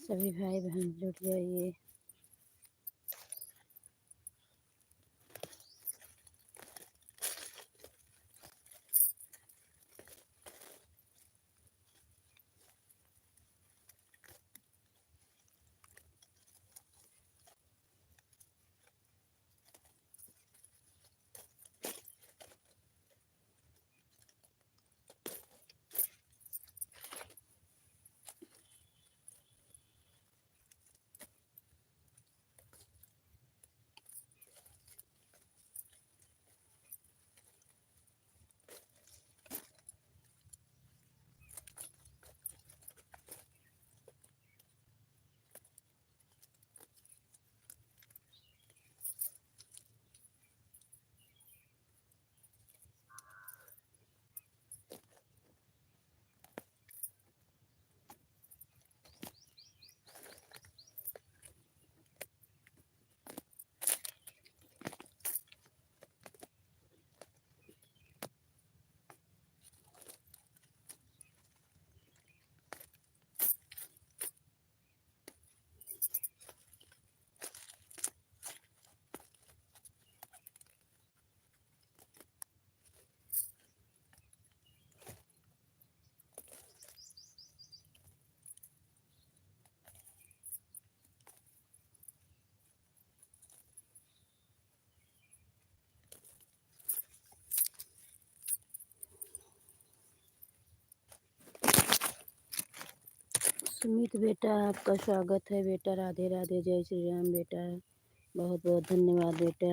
सभी भाई बहन जुट जाइए। सुमित बेटा, आपका स्वागत है बेटा। राधे राधे, जय श्री राम बेटा। बहुत बहुत धन्यवाद बेटा।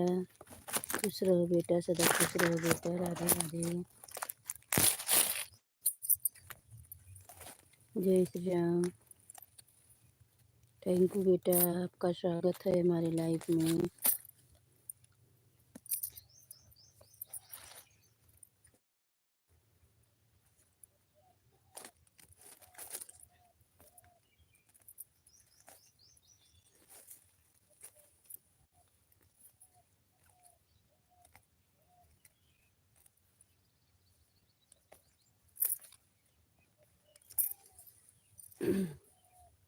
खुश रहो बेटा, सदा खुश रहो बेटा। राधे राधे, जय श्री राम। थैंक यू बेटा, आपका स्वागत है हमारे लाइफ में।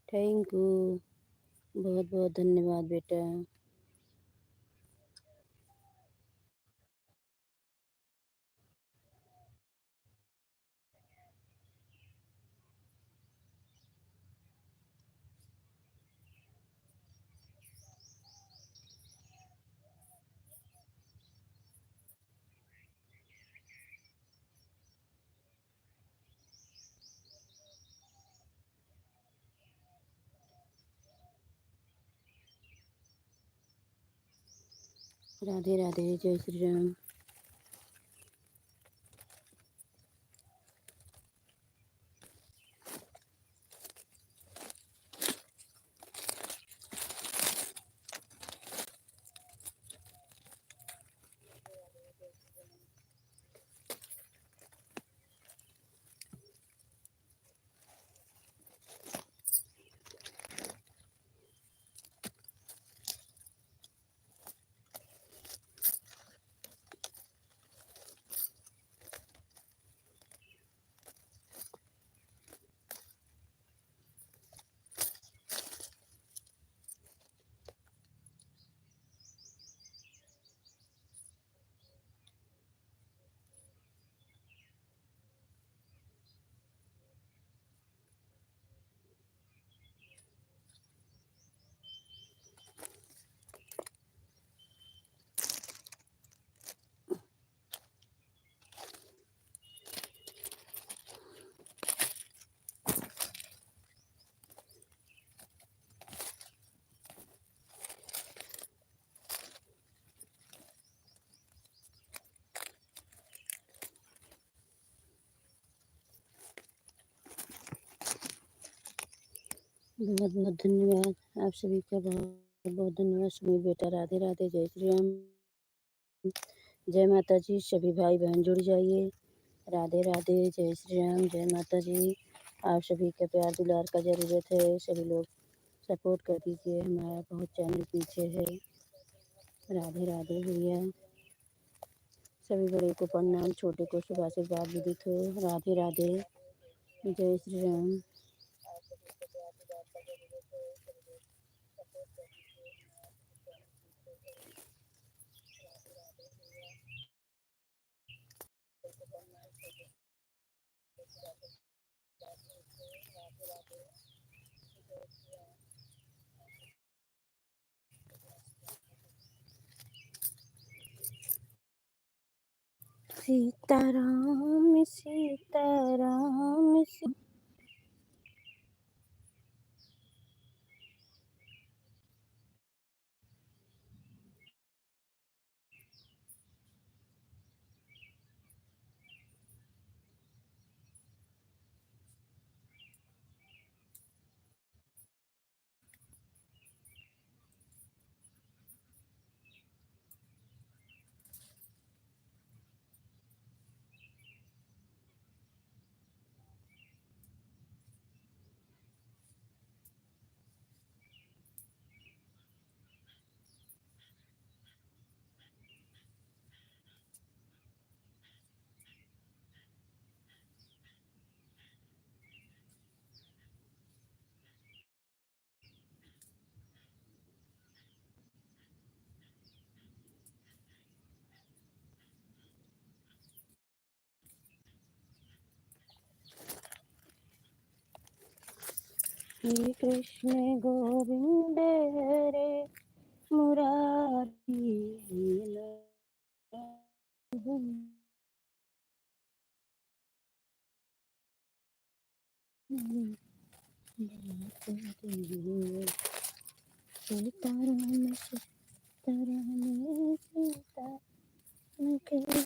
थैंक यू, बहुत बहुत धन्यवाद बेटा। राधे राधे, जय श्री राम। बहुत बहुत धन्यवाद आप सभी का, बहुत बहुत धन्यवाद सुमित बेटा। राधे राधे, जय श्री राम, जय माता जी। सभी भाई बहन जुड़ जाइए। राधे राधे, जय श्री राम, जय माता जी। आप सभी का प्यार दुलार का ज़रूरत है। सभी लोग सपोर्ट कर दीजिए, हमारा बहुत चैनल पीछे है। राधे राधे भैया। सभी बड़े को प्रणाम, छोटे को शुभ आशीर्वाद विदित हो। राधे राधे, जय श्री राम। सीताराम सीताराम श्री कृष्ण गोविंद हरे मुरारी सीताराम सीताराम सीता के राम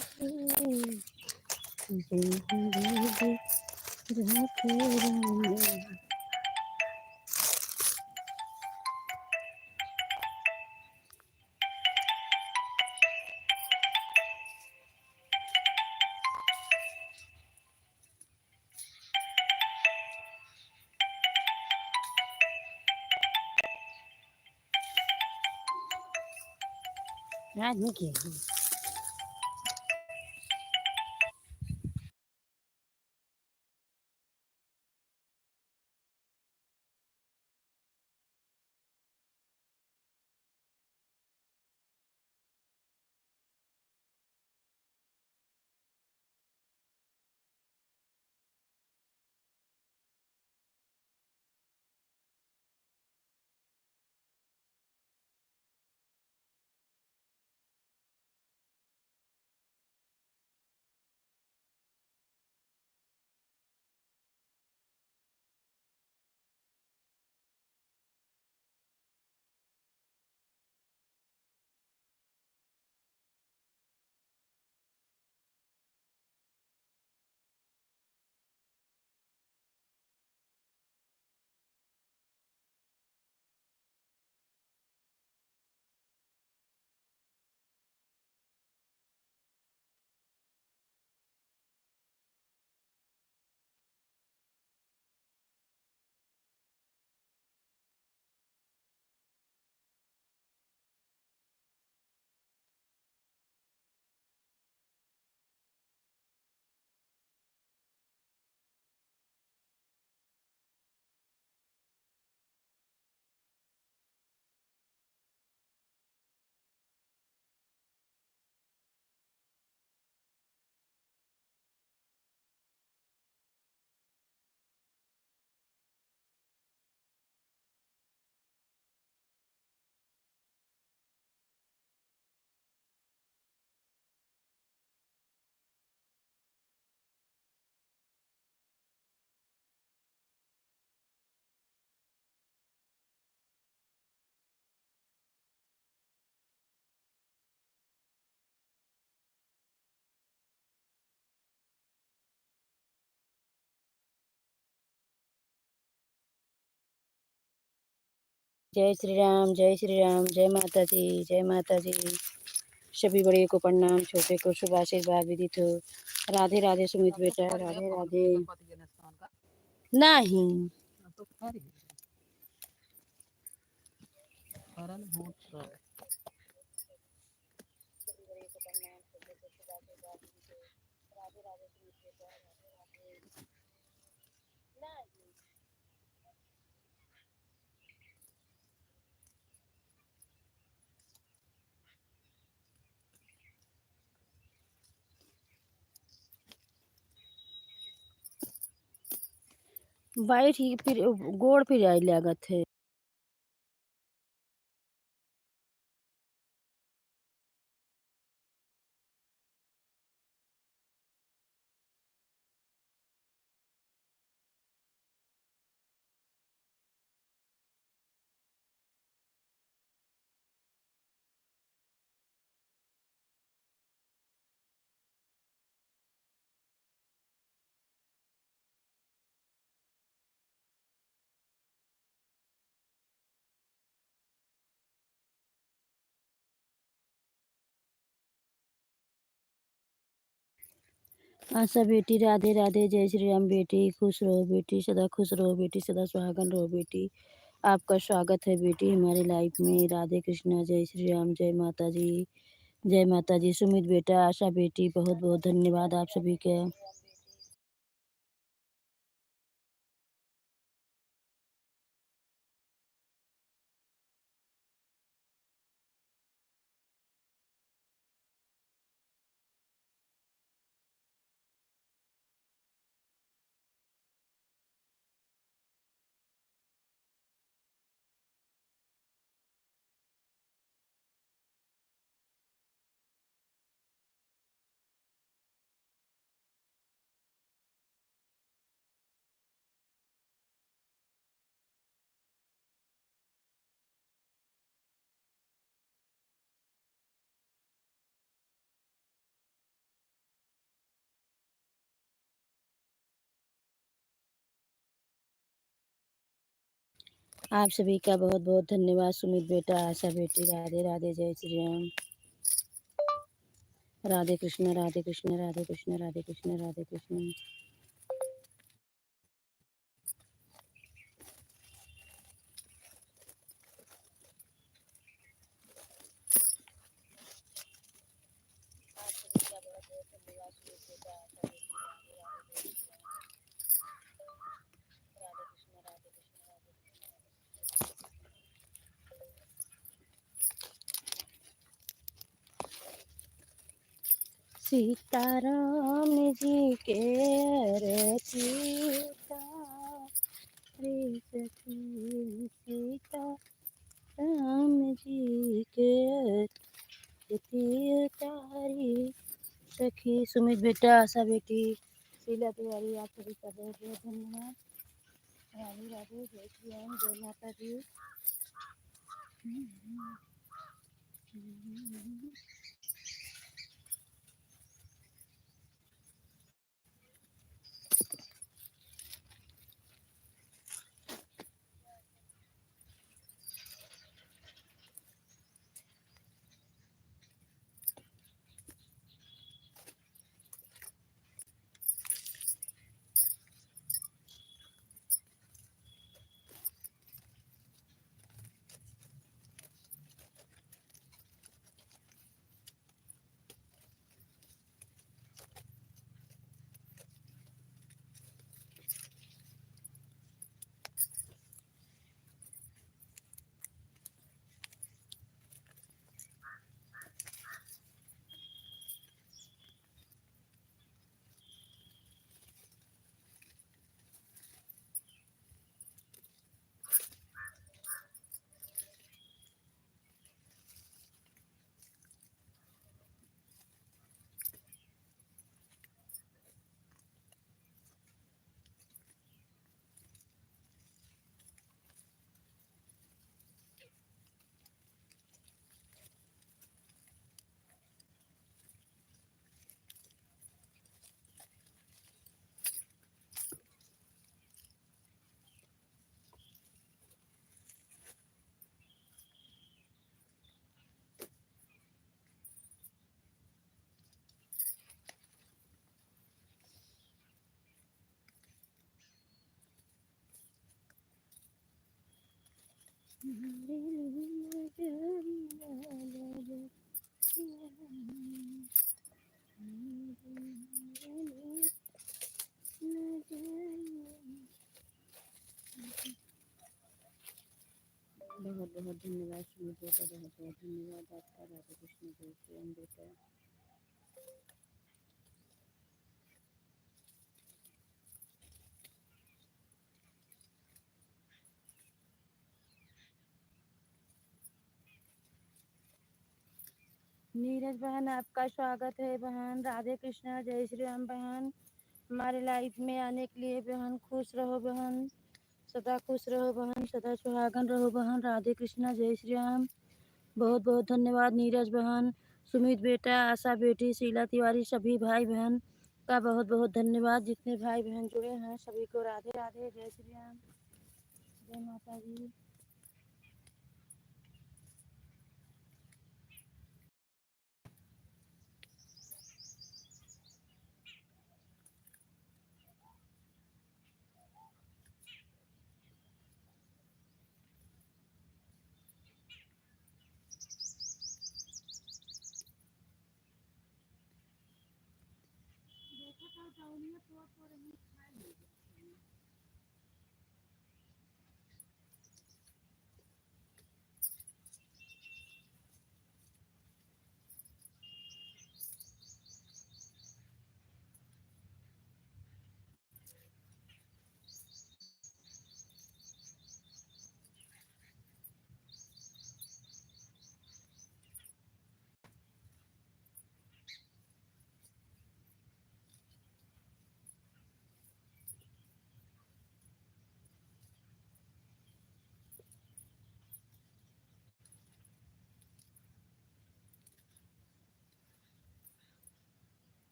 आदमी की जय श्री राम जय श्री राम जय माता जी जय माता जी। सभी बड़े को प्रणाम, छोटे को शुभ आशीर्वाद विदित हो। राधे राधे सुमित बेटा, राधे राधे। नहीं बैठ ही फिर गोड़ फिर आई लागत है। आशा बेटी राधे राधे, जय श्री राम बेटी, खुश रहो बेटी, सदा खुश रहो बेटी, सदा सुहागन रहो बेटी। आपका स्वागत है बेटी हमारी लाइफ में। राधे कृष्णा, जय श्री राम, जय माता जी, जय माता जी। सुमित बेटा, आशा बेटी, बहुत बहुत धन्यवाद आप सभी का। आप सभी का बहुत बहुत धन्यवाद। सुमित बेटा, आशा बेटी, राधे राधे, जय श्री राम। राधे कृष्ण, राधे कृष्ण, राधे कृष्ण, राधे कृष्ण, राधे कृष्ण। सीताराम जी के रची उतारी सखी, सीता राम जी के रची उतारी सखी। सुमित बेटा, आशा बेटी, शीला तिवारी, आप सभी का बहुत बहुत धन्यवाद। राधे राधे, जय श्री राम, जय माता जी। बहुत बहुत धन्यवाद सुमित बेटा, बहुत बहुत धन्यवाद आपका। राधे कृष्ण, जय श्री राम बेटा। नीरज बहन, आपका स्वागत है बहन। राधे कृष्णा, जय श्री राम बहन। हमारे लाइफ में आने के लिए बहन, खुश रहो बहन, सदा खुश रहो बहन, सदा सुहागन रहो बहन। राधे कृष्णा, जय श्री राम। बहुत बहुत धन्यवाद नीरज बहन, सुमित बेटा, आशा बेटी, शीला तिवारी, सभी भाई बहन का बहुत बहुत धन्यवाद। जितने भाई बहन जुड़े हैं सभी को राधे राधे, जय श्री राम, जय माता जी।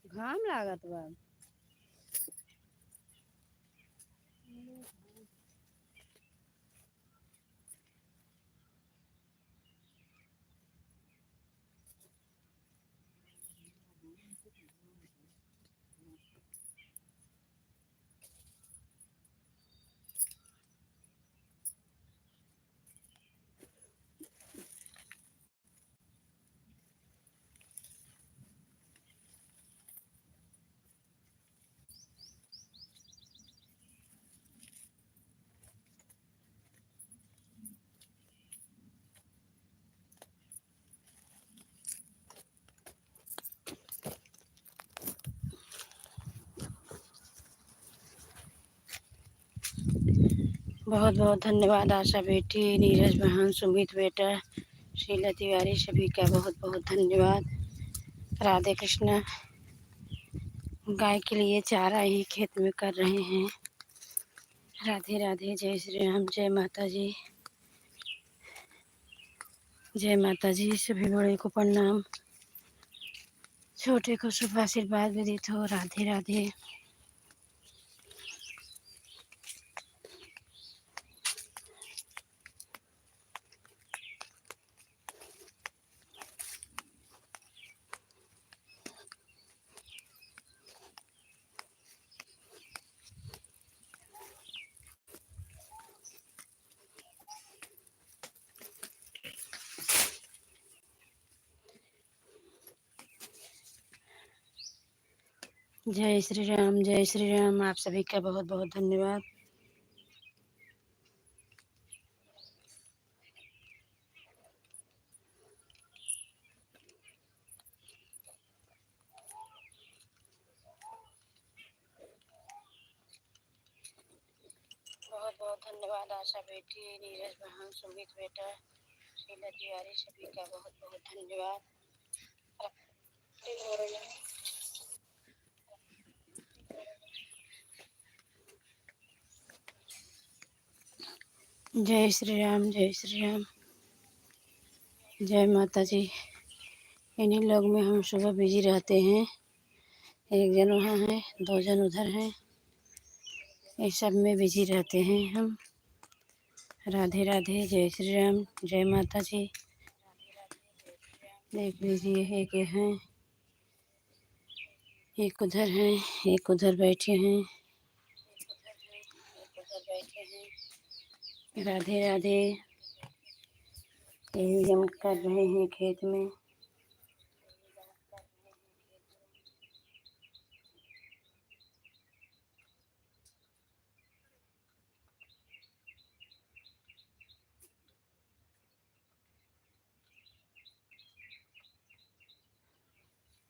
घाम लागत बा। बहुत बहुत धन्यवाद आशा बेटी, नीरज बहन, सुमित बेटा, शीला तिवारी, सभी का बहुत बहुत धन्यवाद। राधे कृष्णा। गाय के लिए चारा ही खेत में कर रहे हैं। राधे राधे, जय श्री राम, जय माता जी, जय माता जी। सभी बड़े को प्रणाम, छोटे को शुभ आशीर्वाद विदित हो। राधे राधे। जय श्री राम, जय श्री राम। आप सभी का बहुत बहुत धन्यवाद। बहुत बहुत धन्यवाद आशा बेटी, नीरज बहन, सुमित बेटा, शीला तिवारी, सभी का बहुत बहुत धन्यवाद। जय श्री राम, जय श्री राम, जय माता जी। इन्हीं लोग में हम सुबह बिजी रहते हैं। एक जन वहाँ है, 2 जन उधर हैं, इस सब में बिजी रहते हैं हम। राधे राधे, जय श्री राम, जय माता जी। देख लीजिए, एक ये हैं, एक उधर हैं, एक उधर बैठे हैं। राधे राधे। यही हम कर रहे हैं खेत में।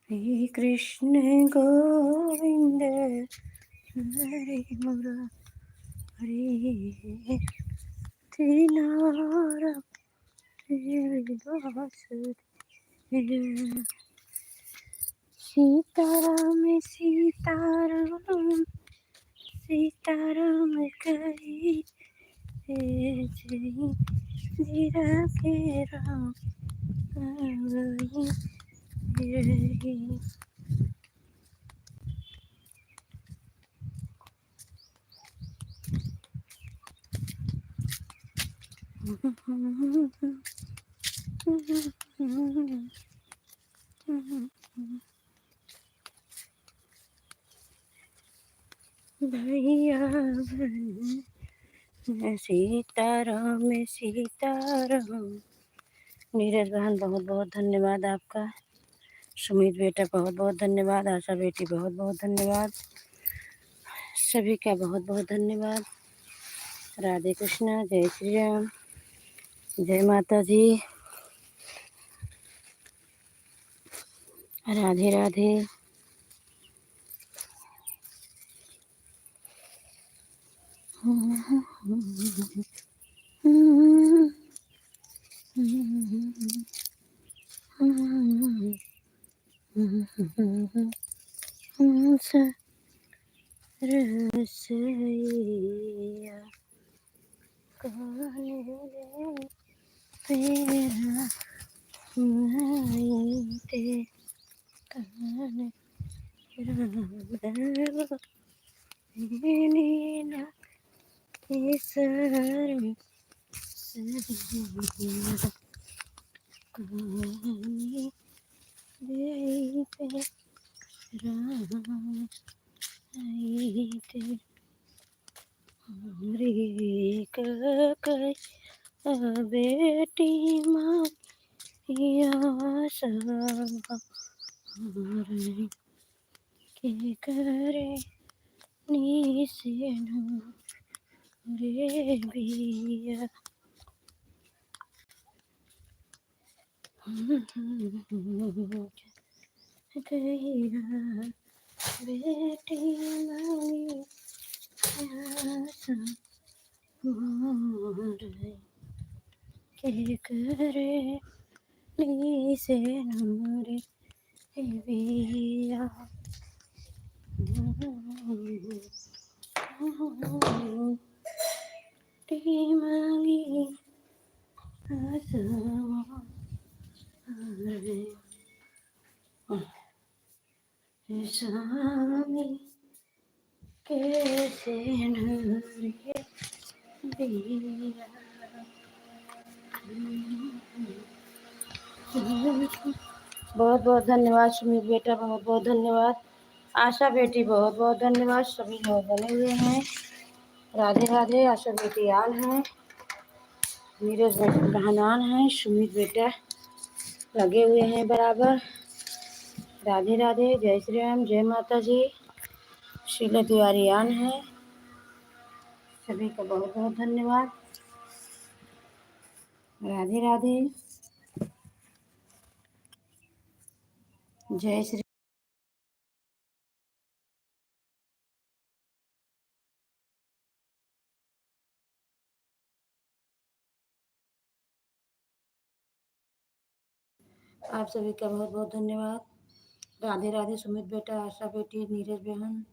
श्री कृष्ण गोविंद हरे मुरारी, तीनार दास सीताराम सीताराम सीताराम कही जय जीरा के राम रही। भैया सीताराम सीताराम। नीरज बहन बहुत बहुत धन्यवाद आपका। सुमित बेटा बहुत बहुत धन्यवाद। आशा बेटी बहुत बहुत धन्यवाद। सभी का बहुत बहुत धन्यवाद। राधे कृष्णा, जय श्री राम, जय माता जी, राधे राधे। रसैया कौन तेरा ते कौन नीना ईश्वर कौन देते राम ते रे कई बेटी माँ या सब के करे निसेनु रे बिया कहिरा बेटी माँ के करे निसेनु रे बिया मांगी स्वामी कैसे नूरे दिया। बहुत बहुत धन्यवाद सुमित बेटा, बहुत बहुत धन्यवाद। आशा बेटी बहुत बहुत धन्यवाद। सभी लोग बने हुए हैं। राधे राधे। आशा बेटी आल हैं, नीरज बहनान हैं, सुमित बेटा लगे हुए हैं बराबर। राधे राधे। जय श्री राम, जय माता जी। शीला तिवारी आन है। सभी का बहुत बहुत धन्यवाद। राधे राधे। जय श्री आप सभी का बहुत बहुत धन्यवाद। राधे राधे। सुमित बेटा, आशा बेटी, नीरज बहन,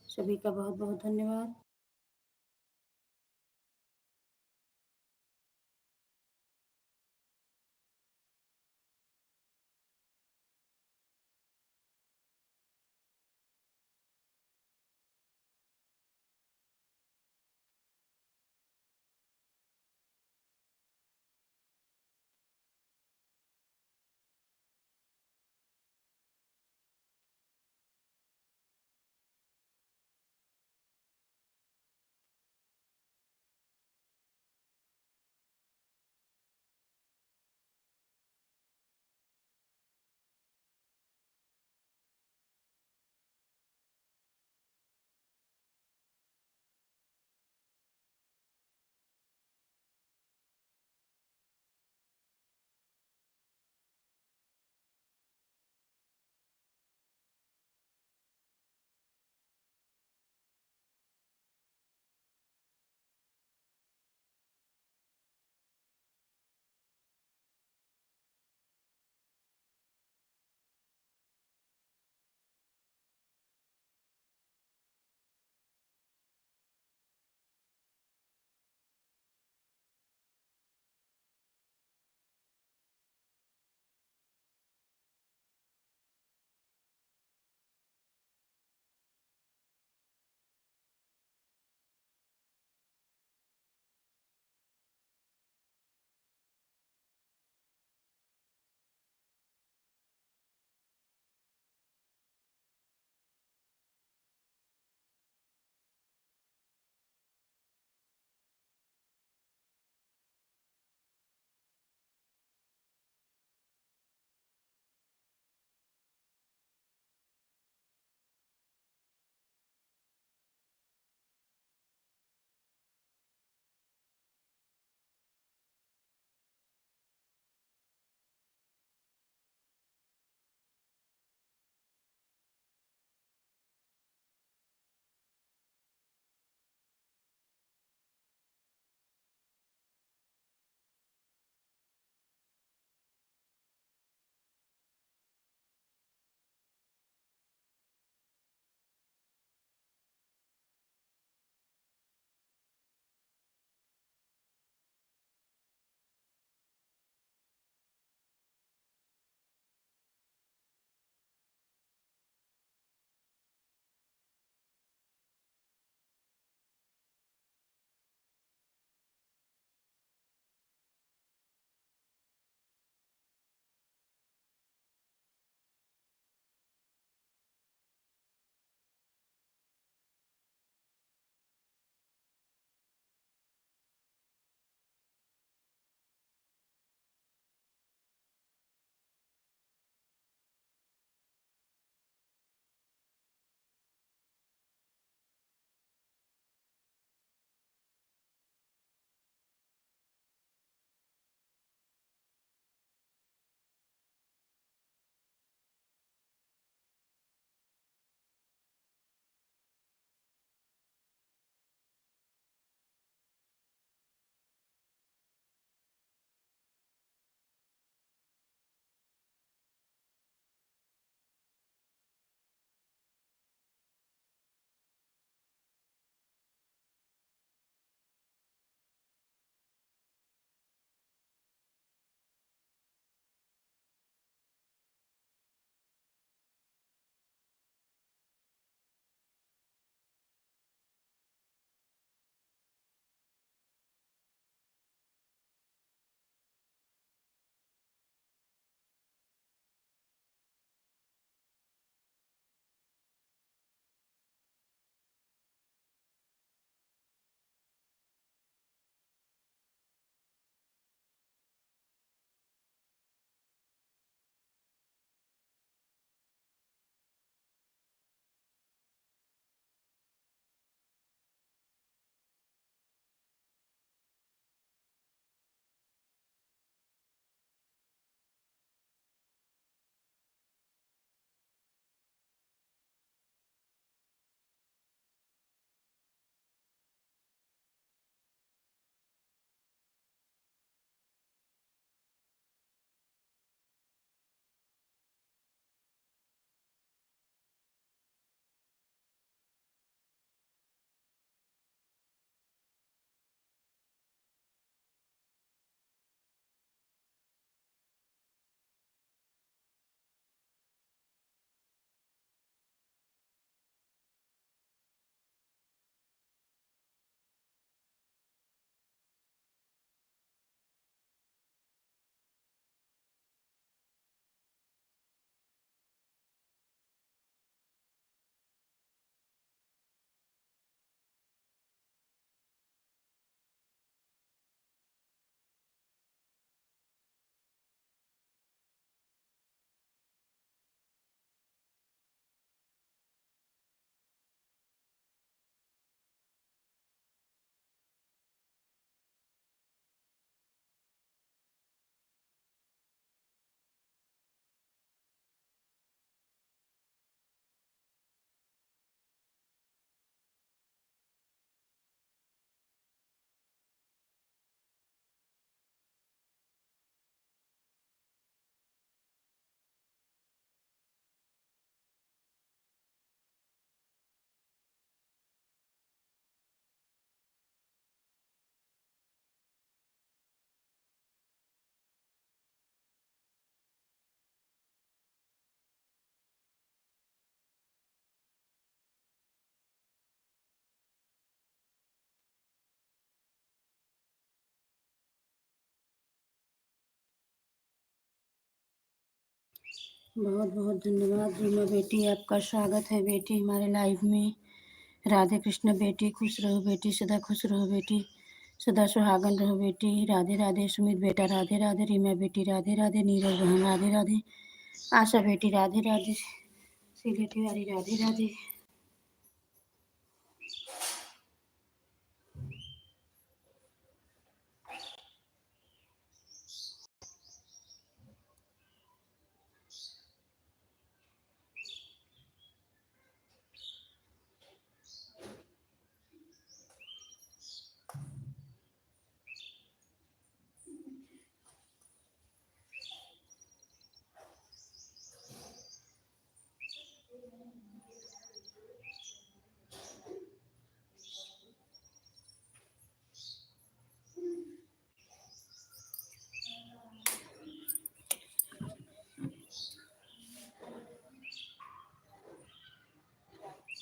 सभी का बहुत बहुत धन्यवाद। बहुत बहुत धन्यवाद रीमा बेटी, आपका स्वागत है बेटी हमारे लाइव में। राधे कृष्ण बेटी, खुश रहो बेटी, सदा खुश रहो बेटी, सदा सुहागन रहो बेटी। राधे राधे सुमित बेटा, राधे राधे रीमा बेटी, राधे राधे नीरज बहन, राधे राधे आशा बेटी, राधे राधे सीले तिवारी, राधे राधे।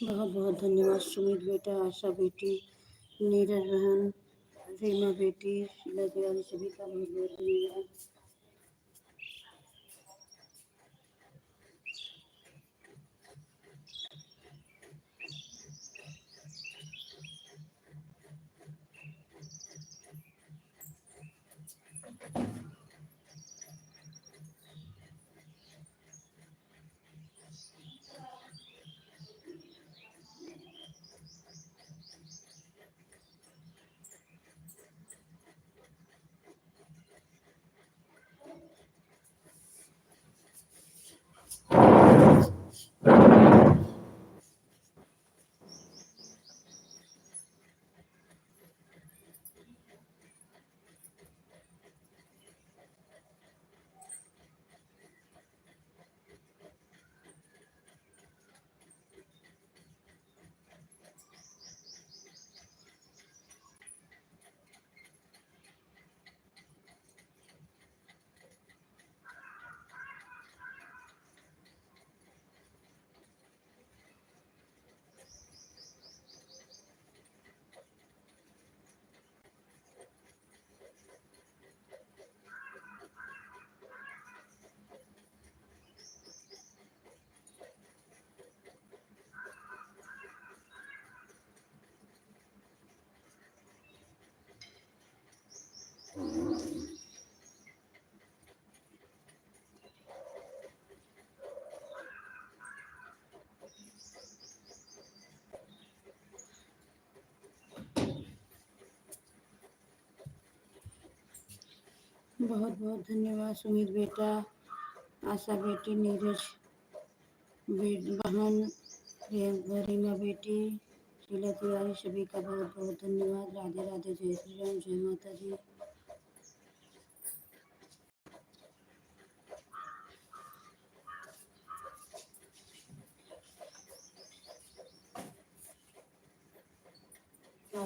बहुत बहुत धन्यवाद सुमित बेटा, आशा बेटी, नीरज बहन, रीमा बेटी, शीला तिवारी, सभी का बहुत बहुत धन्यवाद। बहुत बहुत धन्यवाद सुमित बेटा, आशा बेटी, नीरज बहन, रीमा बेटी, शीला तिवारी, सभी का बहुत बहुत धन्यवाद। राधे राधे, जय श्री राम, जय माता जी।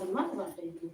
मत बांटेंगे।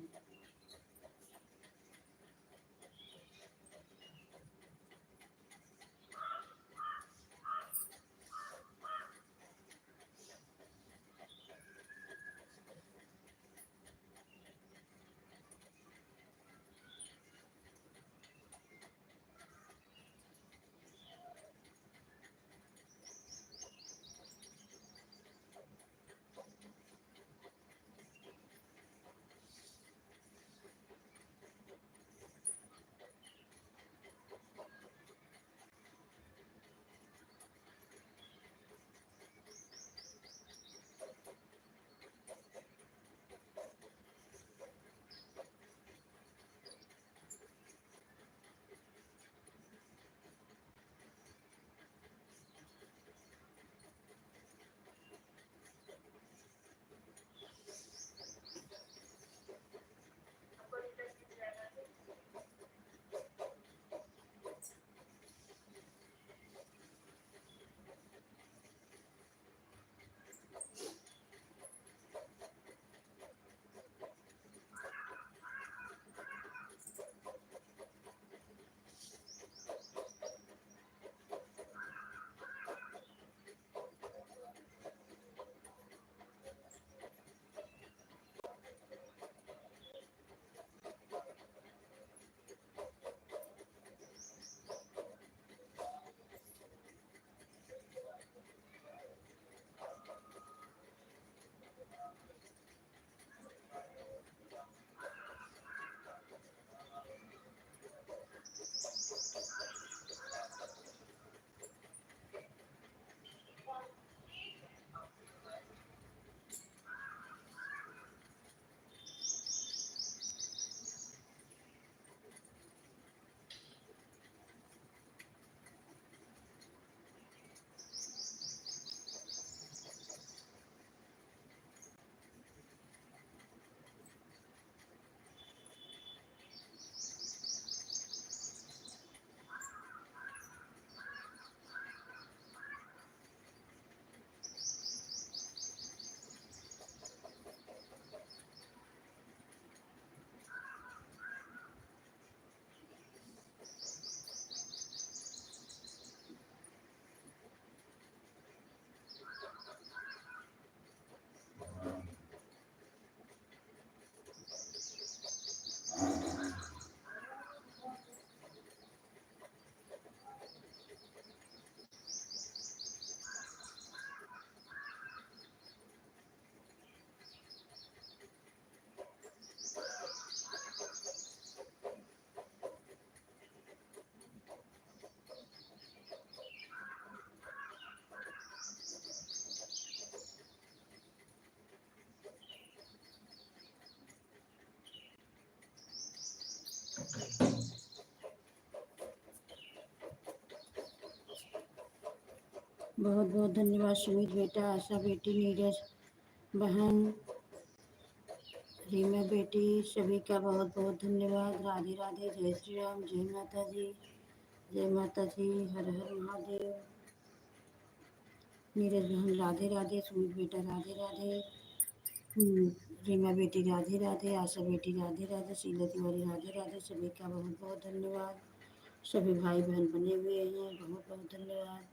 बहुत बहुत धन्यवाद सुमित बेटा, आशा बेटी, नीरज बहन, रीमा बेटी, सभी का बहुत बहुत धन्यवाद। राधे राधे, जय श्री राम, जय माता जी, जय माता जी, हर हर महादेव। नीरज बहन राधे राधे, सुमित बेटा राधे राधे, रीमा बेटी राधे राधे, आशा बेटी राधे राधे, शीला तिवारी राधे राधे, सभी का बहुत बहुत धन्यवाद। सभी भाई बहन बने हुए हैं, बहुत बहुत धन्यवाद।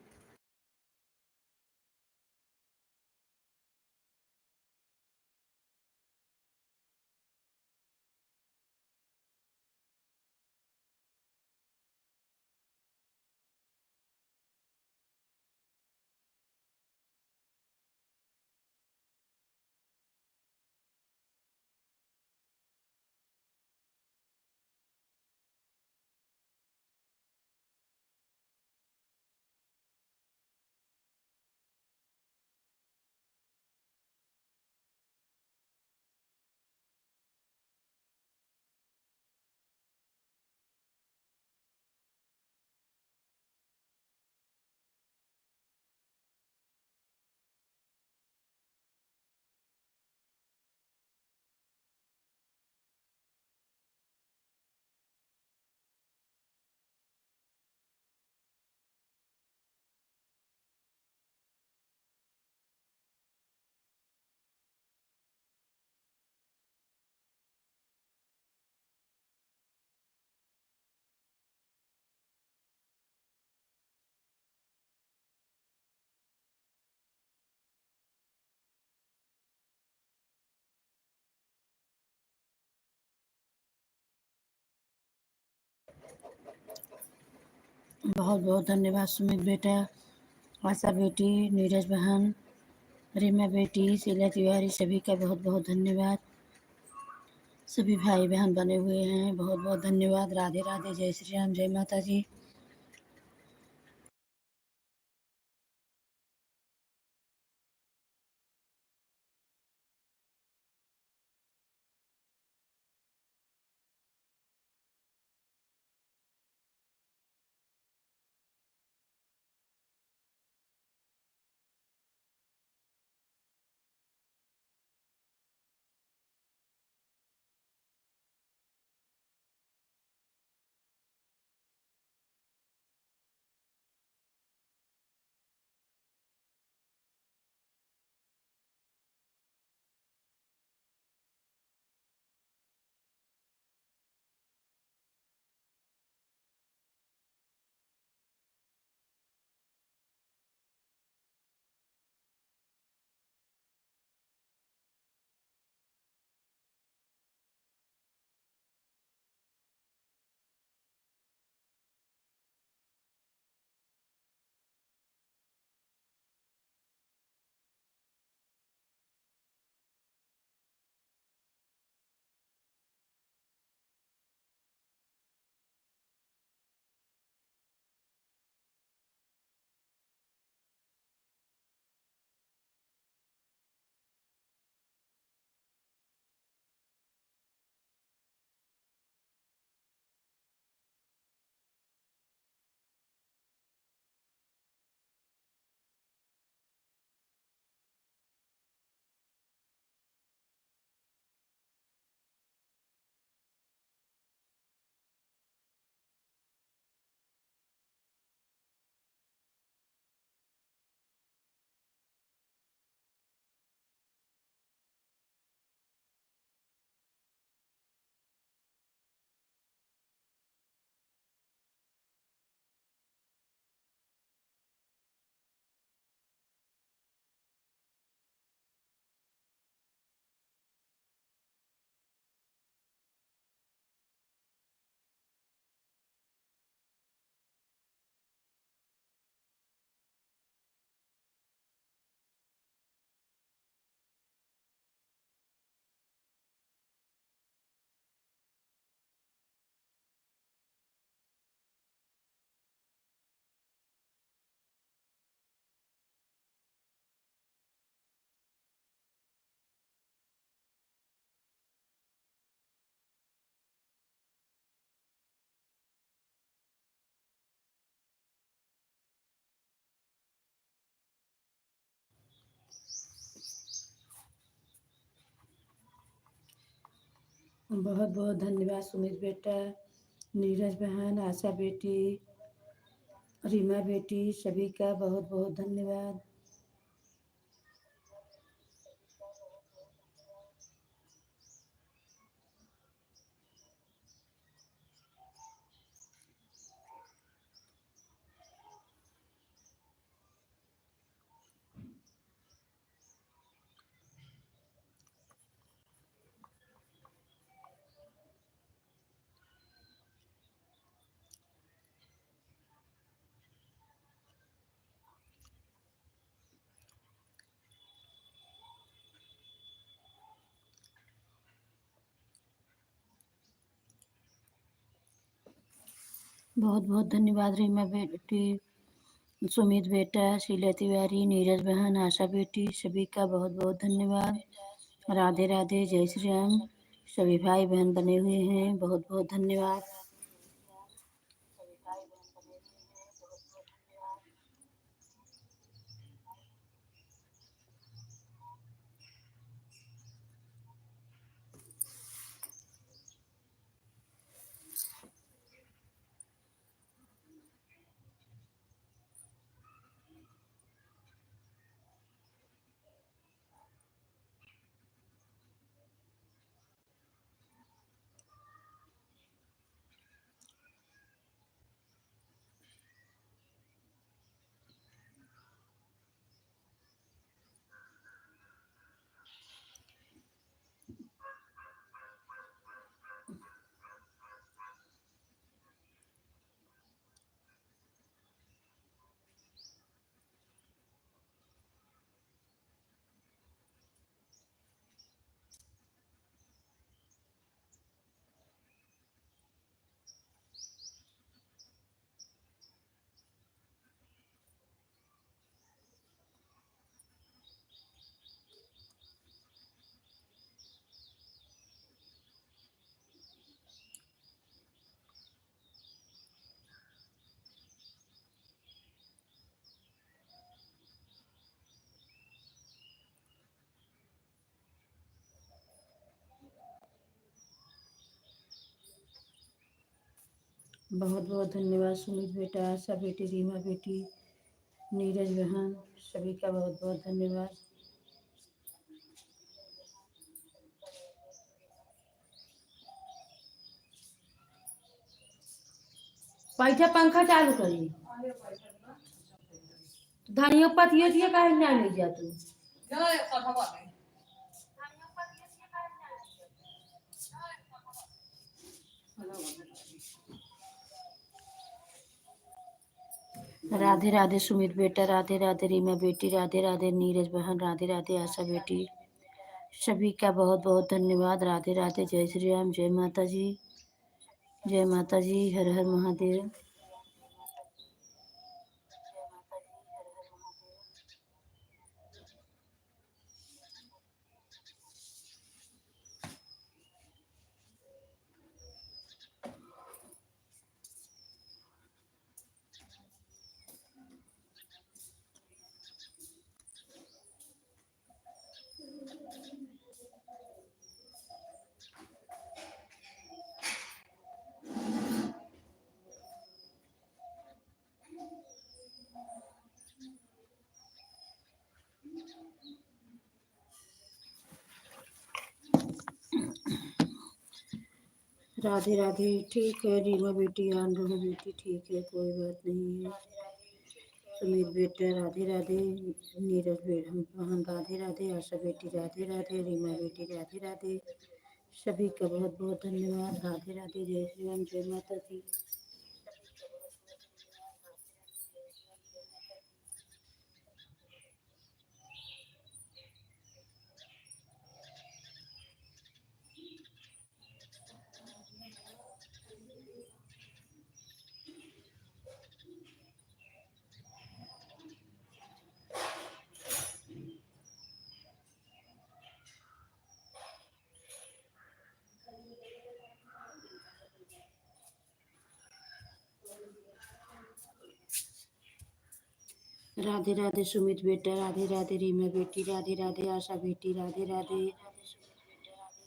बहुत बहुत धन्यवाद सुमित बेटा, आशा बेटी, नीरज बहन, रीमा बेटी, शीला तिवारी, सभी का बहुत बहुत धन्यवाद। सभी भाई बहन बने हुए हैं, बहुत बहुत धन्यवाद। राधे राधे, जय श्री राम, जय माता जी। बहुत बहुत धन्यवाद सुमित बेटा, नीरज बहन, आशा बेटी, रीमा बेटी, सभी का बहुत बहुत धन्यवाद। बहुत बहुत धन्यवाद रीमा बेटी, सुमित बेटा, शीला तिवारी, नीरज बहन, आशा बेटी, सभी का बहुत बहुत धन्यवाद। राधे राधे, जय श्री राम। सभी भाई बहन बने हुए हैं, बहुत बहुत धन्यवाद। बहुत बहुत धन्यवाद सुमित बेटा, आशा बेटी, रीमा बेटी, नीरज बहन, सभी का बहुत बहुत धन्यवाद। पैठा पंखा चालू करी, धनिया पतियो दिए काहे ना ले जा तू। राधे राधे सुमित बेटा, राधे राधे रीमा बेटी, राधे राधे नीरज बहन, राधे राधे आशा बेटी, सभी का बहुत बहुत धन्यवाद। राधे राधे, जय श्री राम, जय माता जी, जय माता जी, हर हर महादेव। राधे राधे, ठीक है रीमा बेटी, आन रहो बेटी, ठीक है, कोई बात नहीं है। सुमित बेटा राधे राधे, नीरज बहन राधे राधे, आशा बेटी राधे राधे, रीमा बेटी राधे राधे, सभी का बहुत बहुत धन्यवाद। राधे राधे, जय श्री राम, जय माता दी। राधे राधे सुमित बेटा, राधे राधे रीमा बेटी, राधे राधे आशा बेटी, राधे राधे,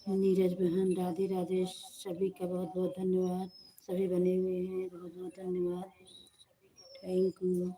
नीरज बहन, राधे राधे। सभी का बहुत बहुत धन्यवाद। सभी बने हुए हैं, बहुत बहुत धन्यवाद। Thank you.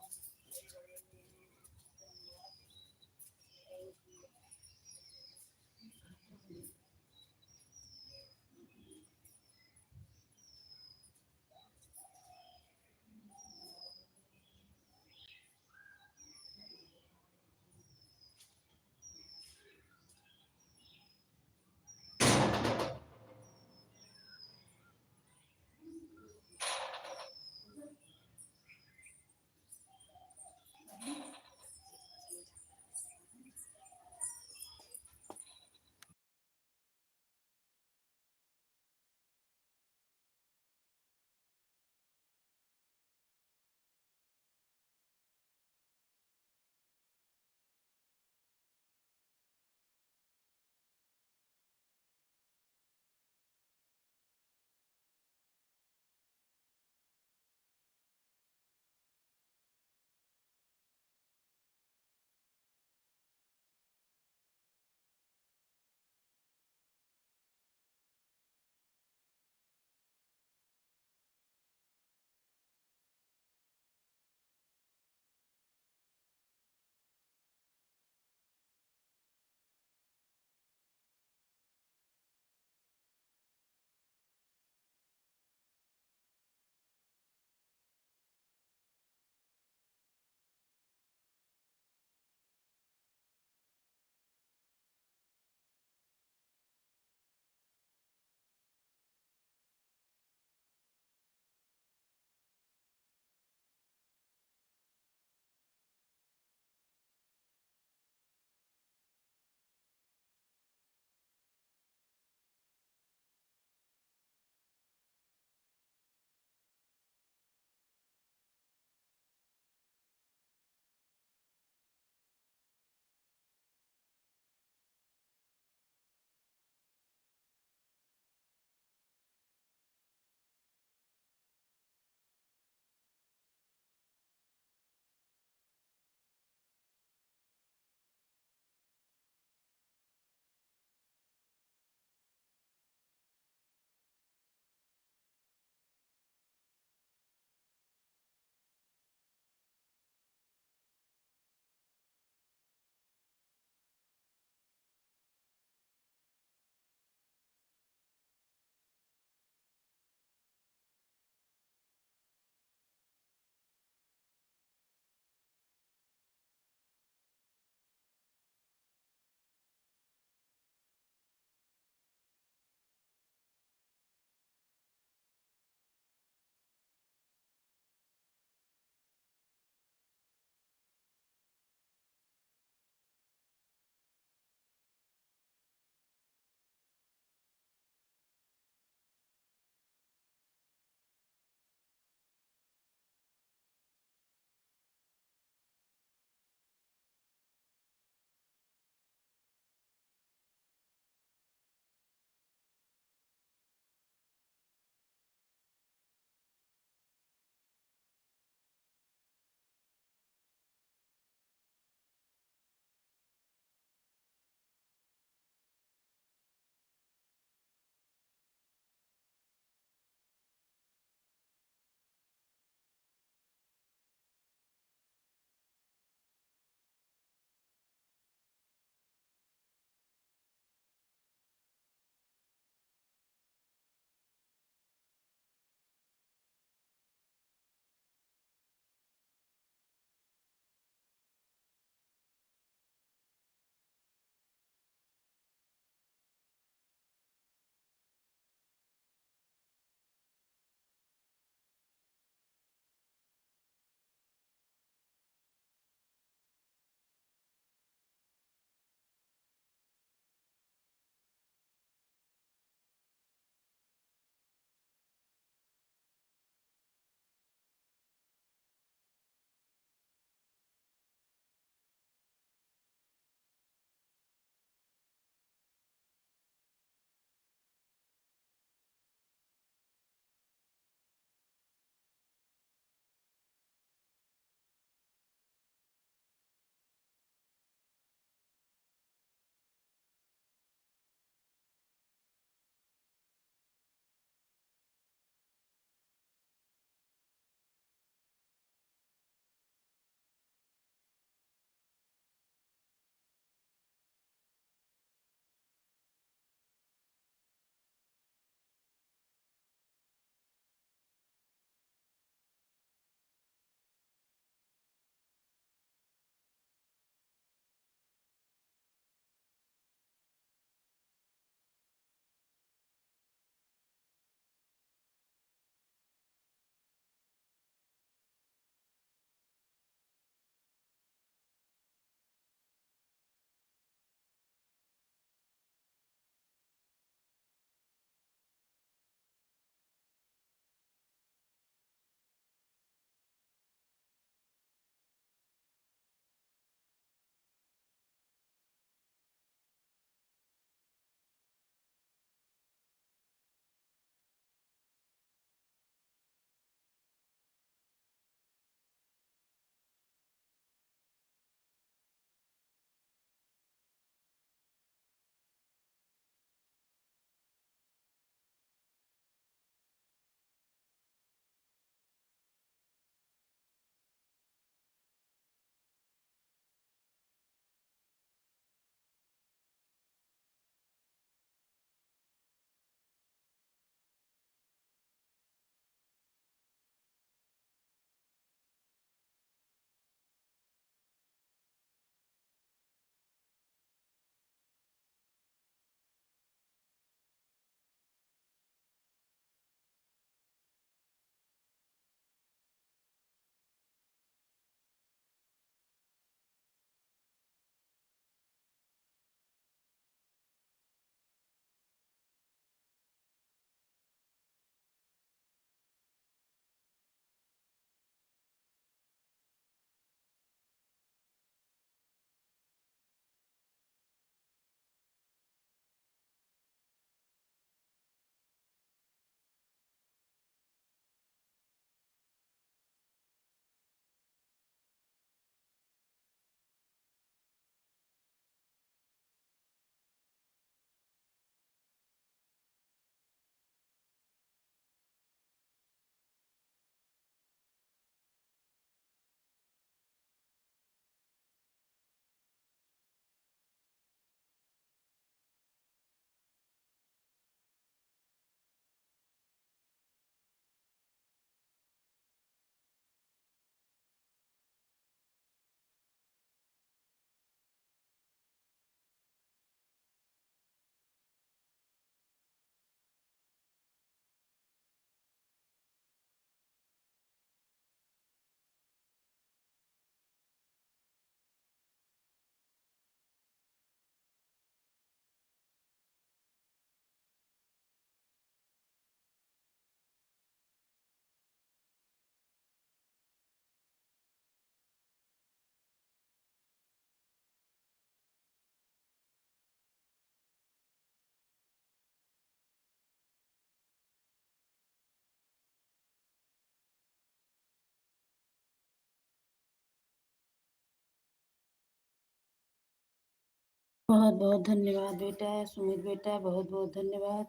बहुत बहुत धन्यवाद बेटा, सुमित बेटा, बहुत बहुत धन्यवाद।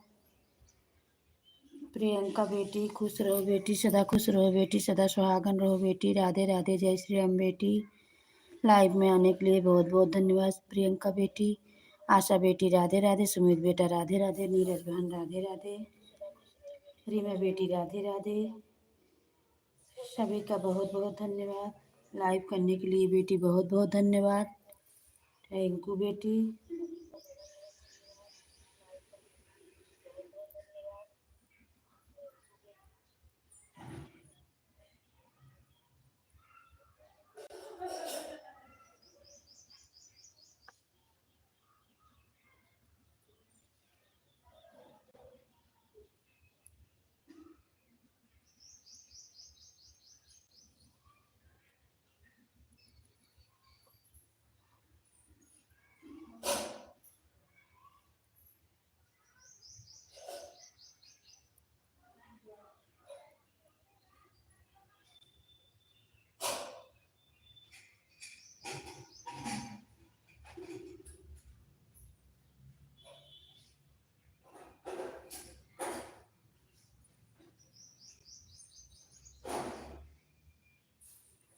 प्रियंका बेटी, खुश रहो बेटी, सदा खुश रहो बेटी, सदा सुहागन रहो बेटी। राधे राधे, जय श्री राम बेटी। लाइव में आने के लिए बहुत बहुत धन्यवाद प्रियंका बेटी। आशा बेटी राधे राधे, सुमित बेटा राधे राधे, नीरज बहन राधे राधे, रीमा बेटी राधे राधे। सभी का बहुत बहुत धन्यवाद। लाइव करने के लिए बेटी बहुत बहुत धन्यवाद। थैंक यू बेटी।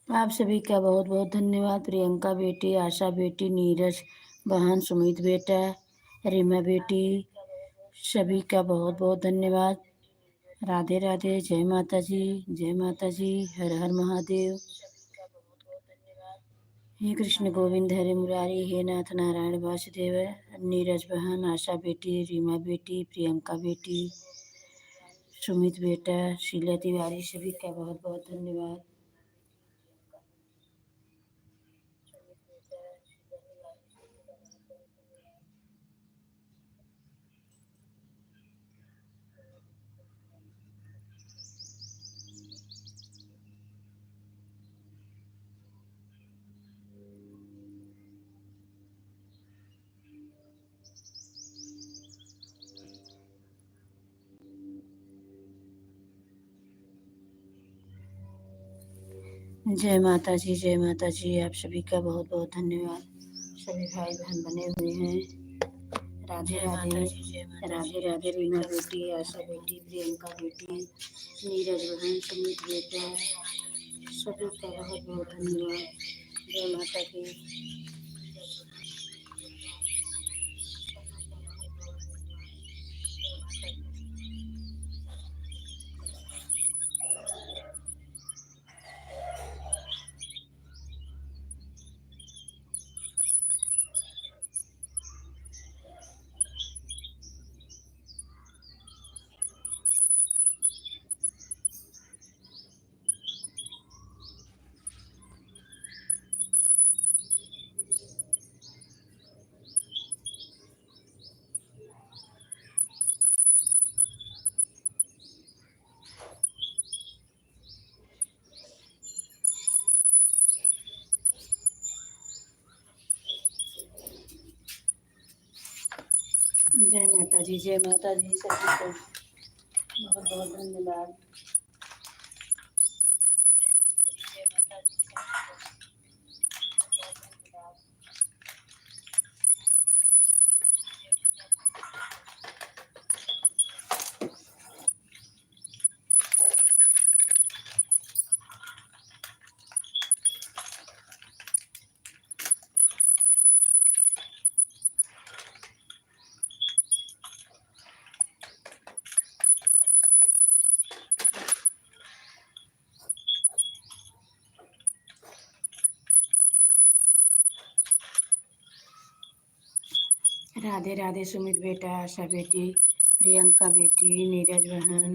आप सभी का बहुत बहुत धन्यवाद। प्रियंका बेटी, आशा बेटी, नीरज बहन, सुमित बेटा, रीमा बेटी, सभी का बहुत बहुत धन्यवाद। राधे राधे, जय माता जी, जय माता जी, हर हर महादेव। हे कृष्ण गोविंद हरे मुरारी, हे नाथ नारायण वासुदेव। नीरज बहन, आशा बेटी, रीमा बेटी, प्रियंका बेटी, सुमित बेटा, शीला तिवारी, सभी का बहुत बहुत धन्यवाद। जय माता जी, जय माता जी। आप सभी का बहुत बहुत धन्यवाद। सभी भाई बहन बने हुए हैं। राधे राधे, राधे राधे, रीमा बेटी, आशा बेटी, प्रियंका बेटी, नीरज बहन, सुमित बेटा, सभी का बहुत बहुत धन्यवाद। जय माता की। जय माता जी, जय माता जी, सभी को बहुत बहुत धन्यवाद। राधे राधे, सुमित बेटा, आशा बेटी, प्रियंका बेटी, नीरज बहन,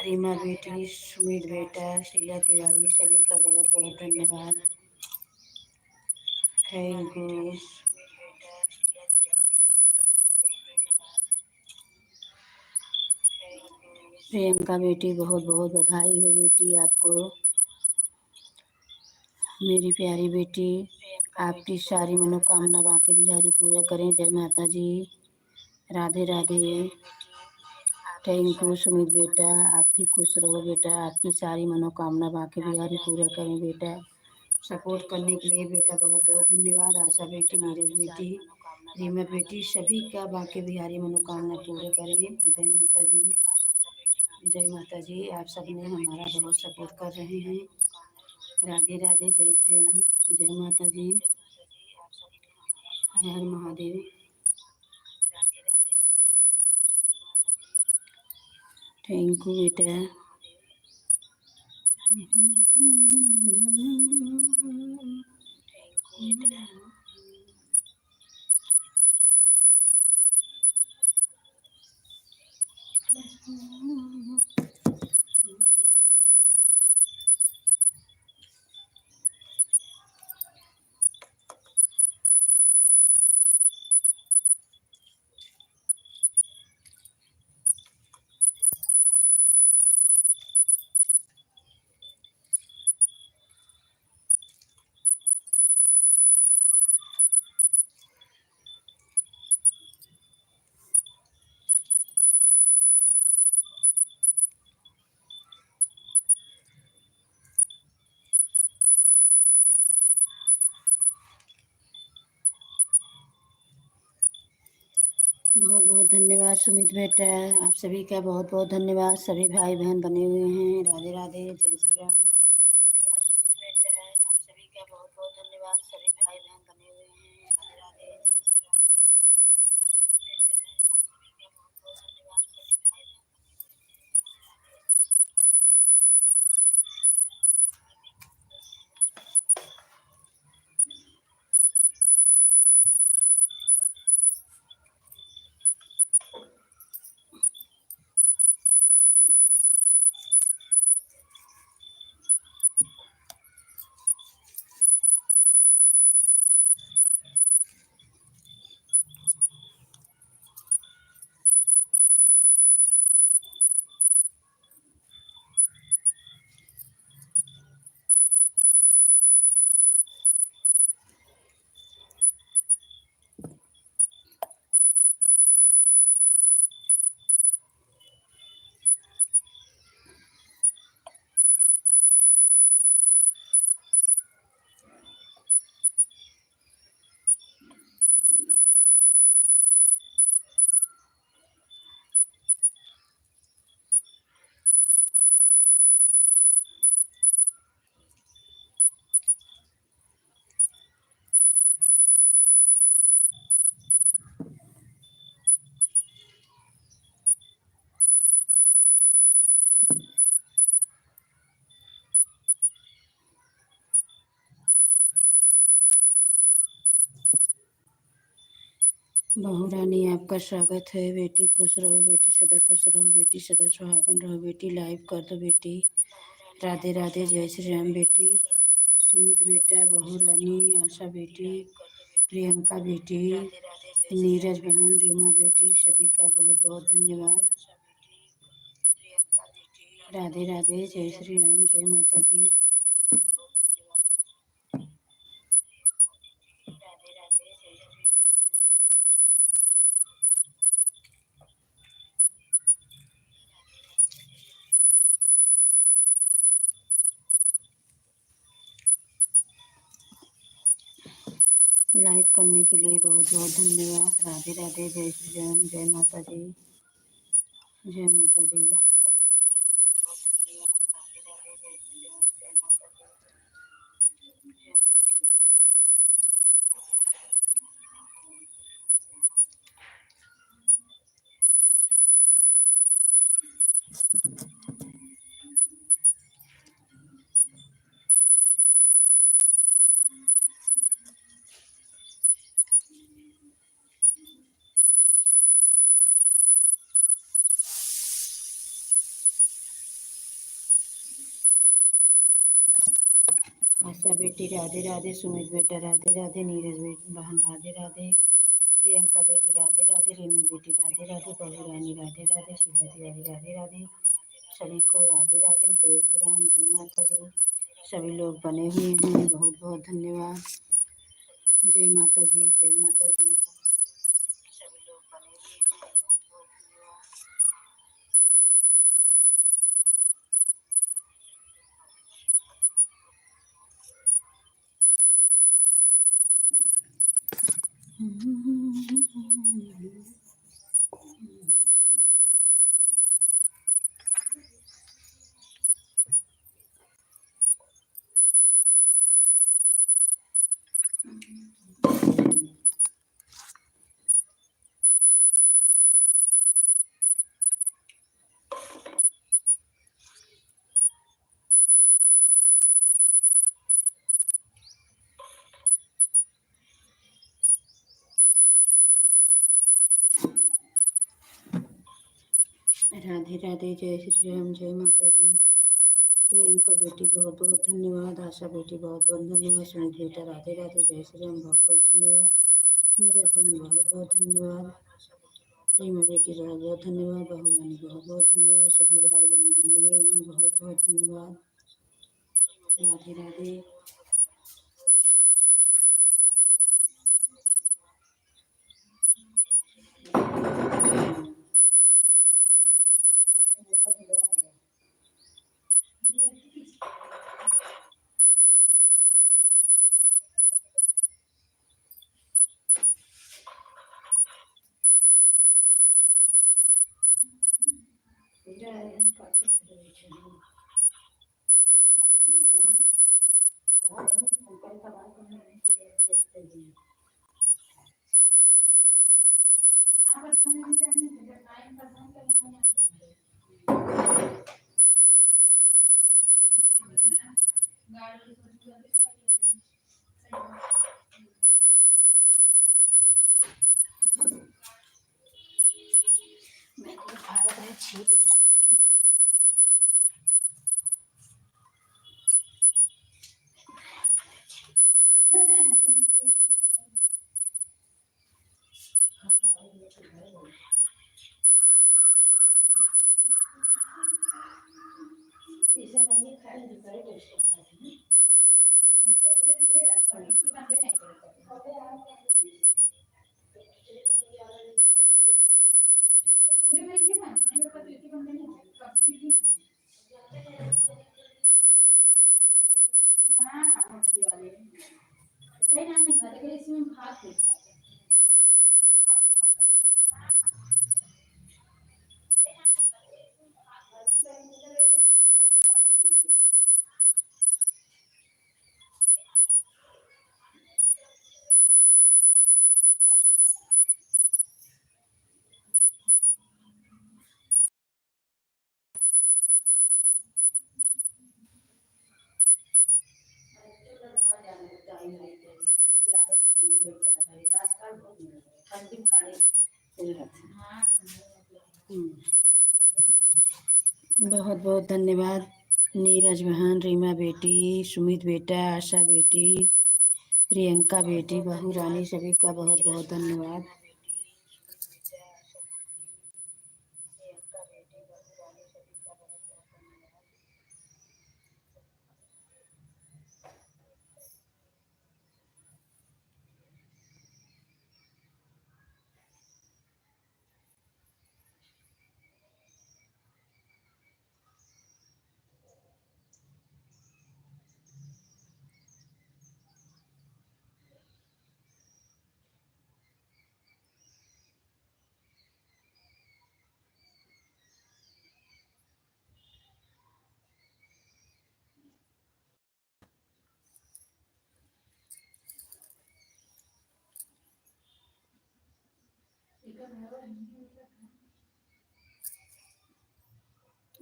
रीमा बेटी, सुमित बेटा, शीला तिवारी, सभी का बहुत बहुत धन्यवाद। Thank you. प्रियंका बेटी, बहुत बहुत बधाई हो बेटी आपको। मेरी प्यारी बेटी, आपकी सारी मनोकामना बांके बिहारी पूरा करें। जय माता जी, राधे राधे। थैंक यू सुमित बेटा, आप भी खुश रहो बेटा, आपकी सारी मनोकामना बांके बिहारी पूरा करें बेटा। सपोर्ट करने के लिए बेटा बहुत बहुत धन्यवाद। आशा बेटी, नीरज बेटी, रीमा बेटी, सभी का बांके बिहारी मनोकामना पूरे करेंगे। जय माता जी, जय माता जी। आप सबने हमारा बहुत सपोर्ट कर रहे हैं। राधे राधे, जय श्री राम, जय माता जी, हर हर महादेव। थैंक यू बेटा। बहुत बहुत धन्यवाद सुमित बेटा, आप सभी का बहुत बहुत धन्यवाद। सभी भाई बहन बने हुए हैं। राधे राधे, जय श्री राम। धन्यवाद सुमित बेटा, आप सभी का बहुत बहुत धन्यवाद। सभी भाई बहन बने हुए हैं। राधे राधे, जय श्री राम। बहू रानी, आपका स्वागत है। बेटी खुश रहो, बेटी सदा खुश रहो, बेटी सदा सुहागन रहो। बेटी लाइव कर दो बेटी। राधे राधे, जय श्री राम बेटी। सुमित बेटा, बहू रानी, आशा बेटी, प्रियंका बेटी, नीरज बहन, रीमा बेटी, सभी का बहुत बहुत धन्यवाद। राधे राधे, जय श्री राम, जय माता जी। लाइव करने के लिए बहुत बहुत धन्यवाद। राधे राधे, जय श्री राम, जय माता जी, जय माता जी। आशा बेटी राधे राधे, सुमित बेटा राधे राधे, नीरज बहन राधे राधे, प्रियंका बेटी राधे राधे, रीमा बेटी राधे राधे, बहू रानी राधे राधे, शीला तिवारी राधे राधे, सभी को राधे राधे, जय श्री राम, जय माता जी। सभी लोग बने हुए हैं, बहुत बहुत धन्यवाद। जय माता जी, जय माता जी। सभी लोग बने हुए हैं, बहुत बहुत धन्यवाद। राधे राधे, जय श्री राम, जय माता दी। प्रियंका बेटी बहुत बहुत धन्यवाद। आशा बेटी बहुत बहुत धन्यवाद। सुमित बेटा राधे राधे, जय श्री राम, बहुत बहुत धन्यवाद। नीरज बहन बहुत बहुत धन्यवाद। रीमा बेटी बहुत बहुत धन्यवाद। बहुरानी बहुत बहुत धन्यवाद। सभी भाई बहन बने हुए हैं, बहुत बहुत धन्यवाद। राधे राधे। बहुत बहुत धन्यवाद। नीरज बहन, रीमा बेटी, सुमित बेटा, आशा बेटी, प्रियंका बेटी, बहू रानी, सभी का बहुत बहुत धन्यवाद।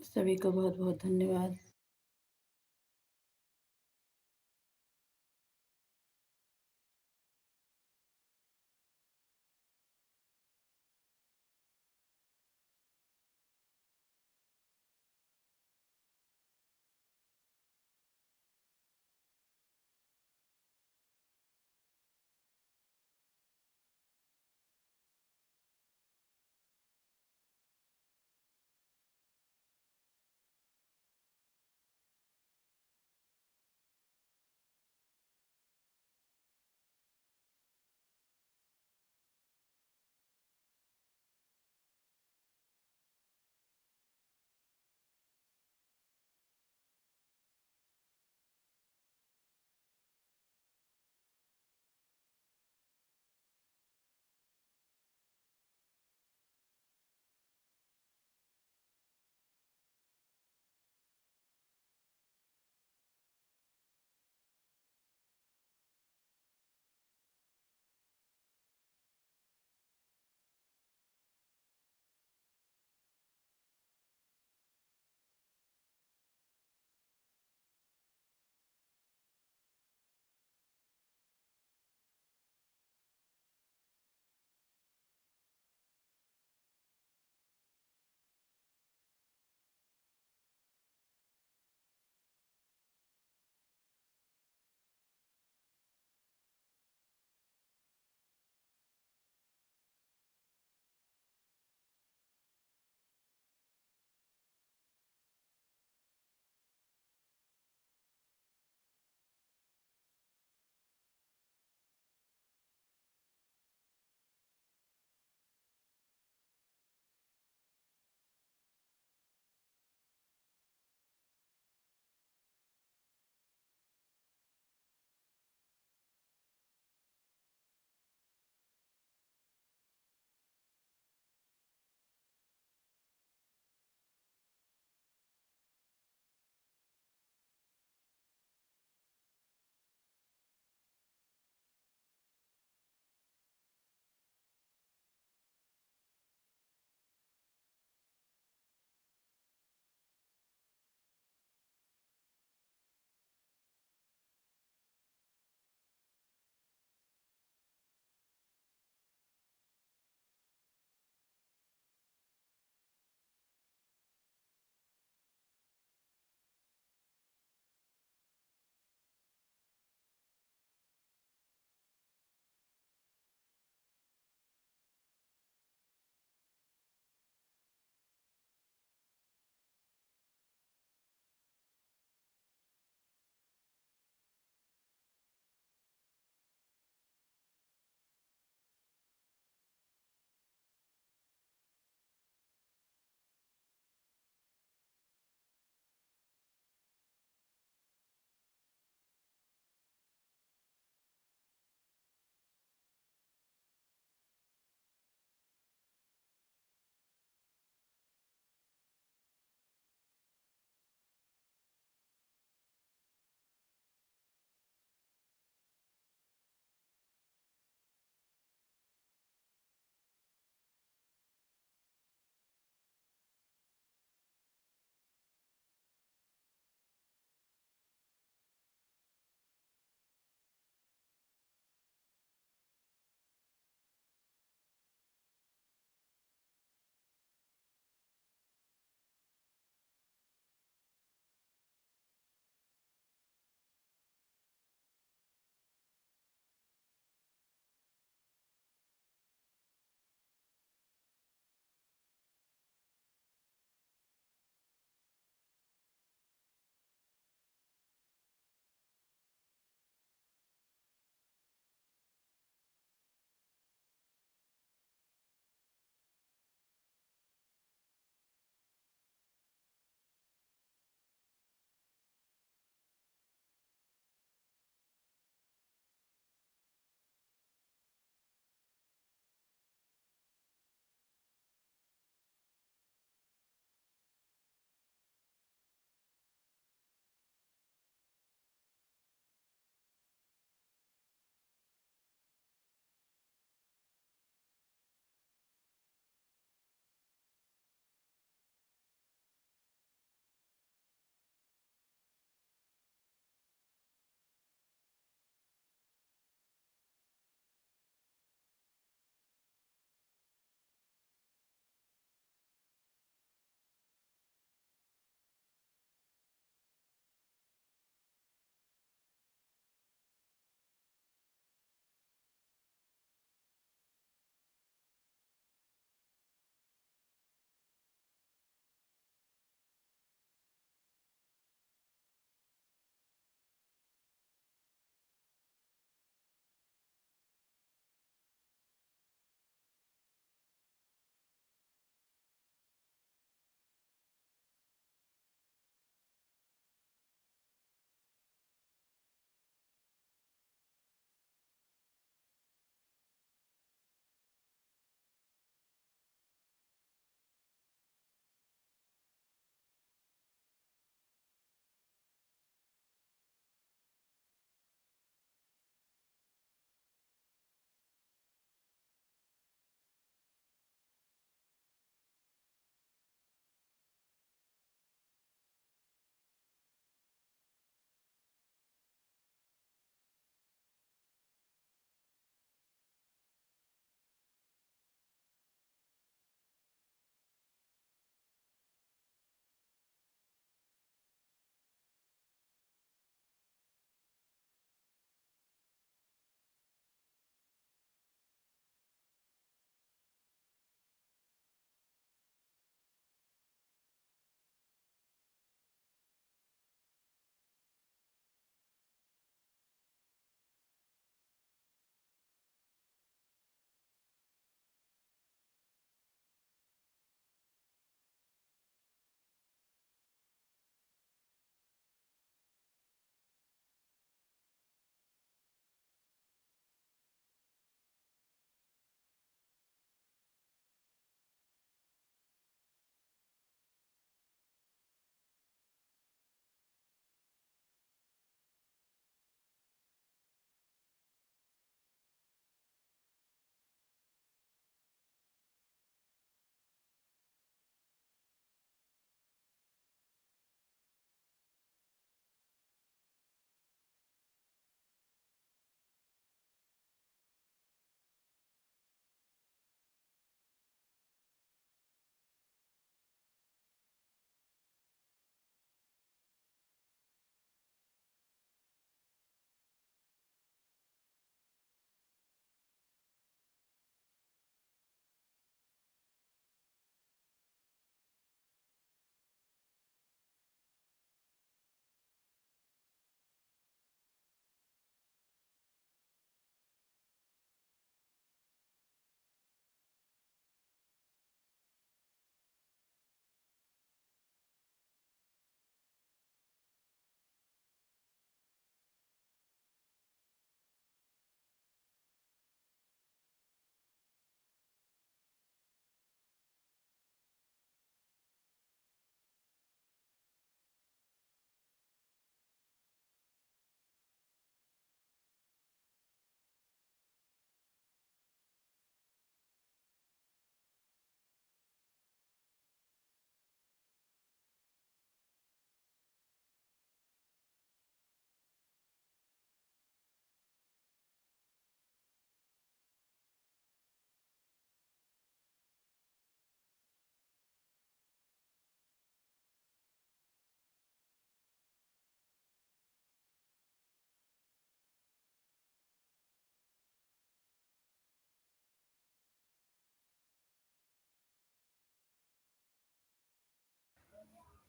सभी को बहुत बहुत धन्यवाद।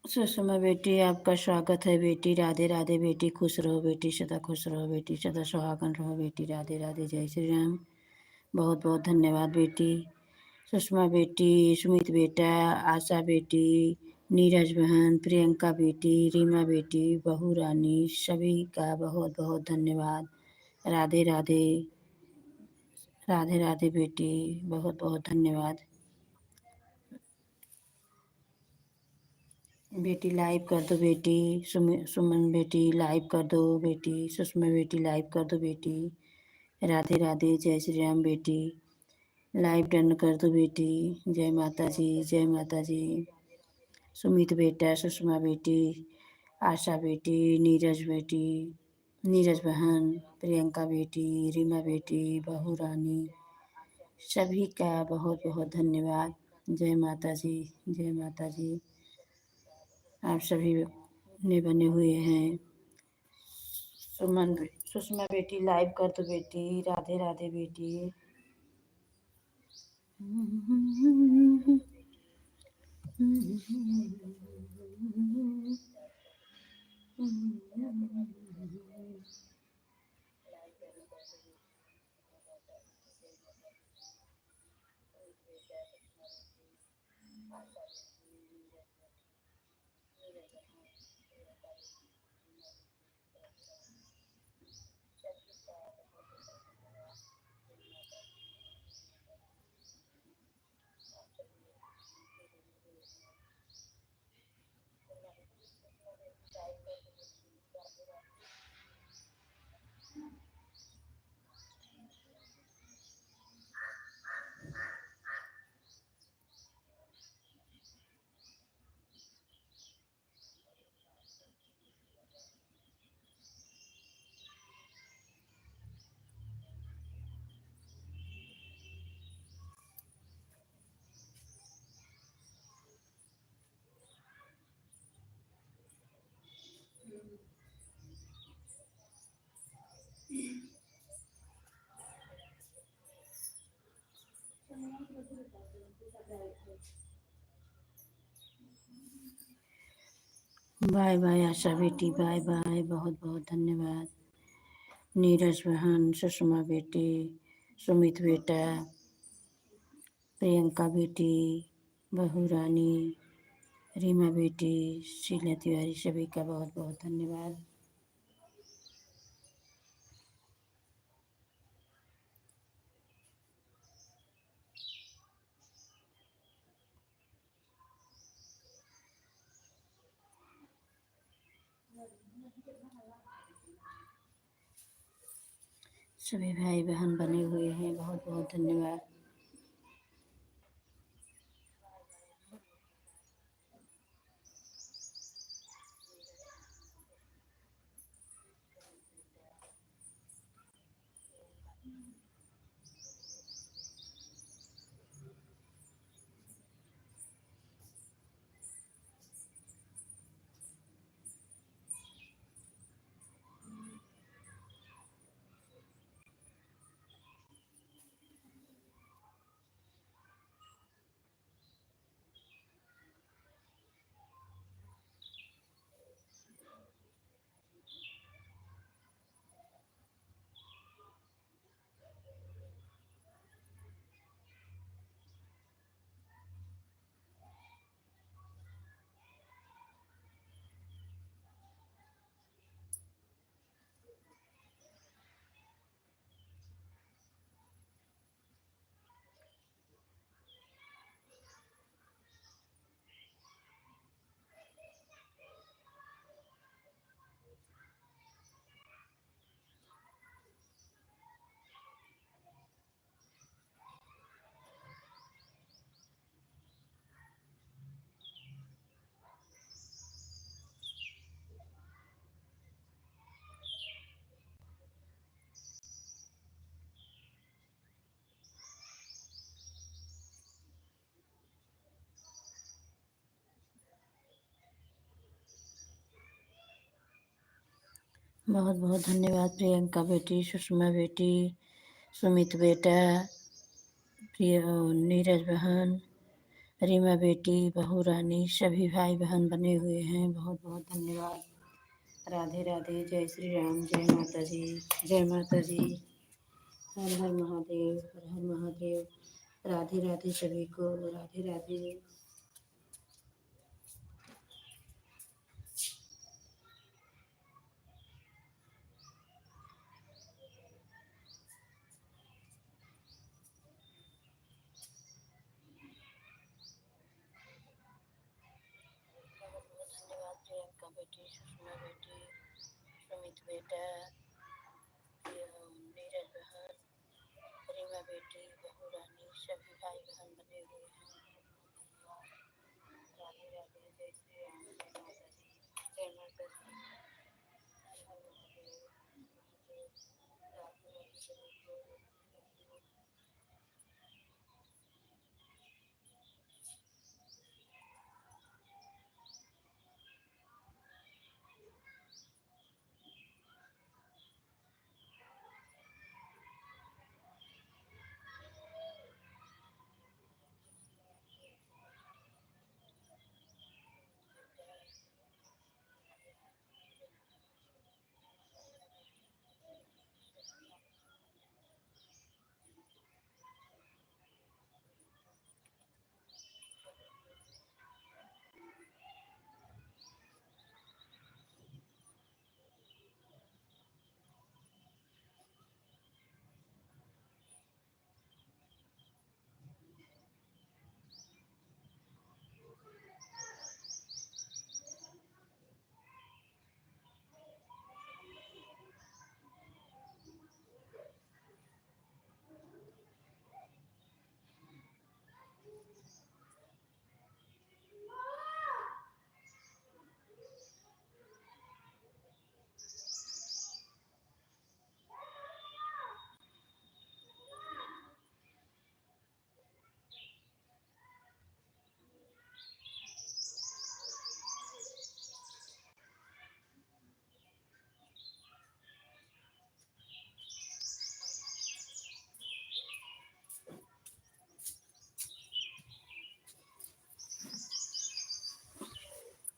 सुषमा बेटी, आपका स्वागत है बेटी। राधे राधे बेटी, खुश रहो बेटी, सदा खुश रहो बेटी, सदा सुहागन रहो बेटी। राधे राधे, जय श्री राम। बहुत बहुत धन्यवाद बेटी। सुषमा बेटी, सुमित बेटा, आशा बेटी, नीरज बहन, प्रियंका बेटी, रीमा बेटी, बहू रानी, सभी का बहुत बहुत धन्यवाद। राधे राधे, राधे राधे बेटी, बहुत बहुत धन्यवाद। बेटी लाइव कर दो बेटी, सुमन बेटी लाइव कर दो बेटी, सुषमा बेटी लाइव कर दो बेटी। राधे राधे, जय श्री राम बेटी, लाइव डन कर दो बेटी। जय माता जी, जय माता जी। सुमित बेटा, सुषमा बेटी, आशा बेटी, नीरज बेटी, नीरज बहन, प्रियंका बेटी, रीमा बेटी, बहू रानी, सभी का बहुत बहुत धन्यवाद। जय माता जी, जय माता जी। आप सभी ने बने हुए हैं। सुषमा बेटी लाइव कर दो बेटी। राधे राधे बेटी। बाय बाय आशा बेटी, बाय बाय, बहुत बहुत धन्यवाद। नीरज बहन, सुषमा बेटी, सुमित बेटा, प्रियंका बेटी, बहू रानी, रीमा बेटी, शीला तिवारी, सभी का बहुत बहुत धन्यवाद। सभी भाई बहन बने हुए हैं, बहुत बहुत धन्यवाद। बहुत बहुत धन्यवाद प्रियंका बेटी, सुषमा बेटी, सुमित बेटा, प्रिय नीरज बहन, रीमा बेटी, बहू रानी सभी भाई बहन बने हुए हैं। बहुत बहुत धन्यवाद। राधे राधे, जय श्री राम, जय माता जी, जय माता जी। हर हर महादेव, हर हर महादेव। राधे राधे सभी को, राधे राधे। धन्यवाद प्रियंका बेटी, सुषमा बेटी, सुमित बेटा, नीरज बहन, रीमा बेटी, बहू रानी सभी भाई बहन बने हुए हैं। राधे राधे, जय श्री राम, जय माता जी, जय माता जी। हर हर महादेव, महादेव। राधे राधे सभी को।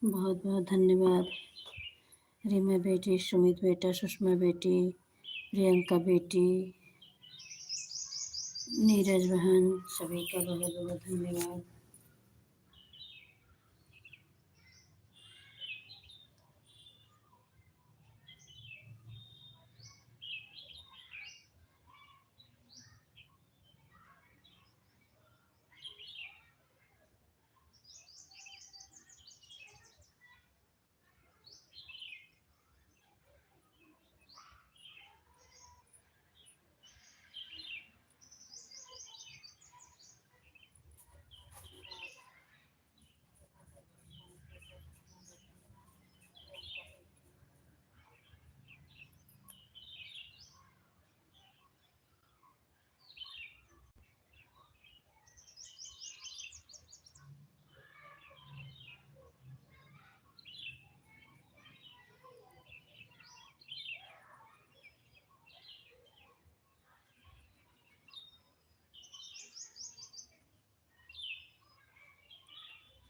बहुत बहुत धन्यवाद। रीमा बेटी, सुमित बेटा, सुषमा बेटी, प्रियंका बेटी, नीरज बहन सभी का बहुत बहुत धन्यवाद।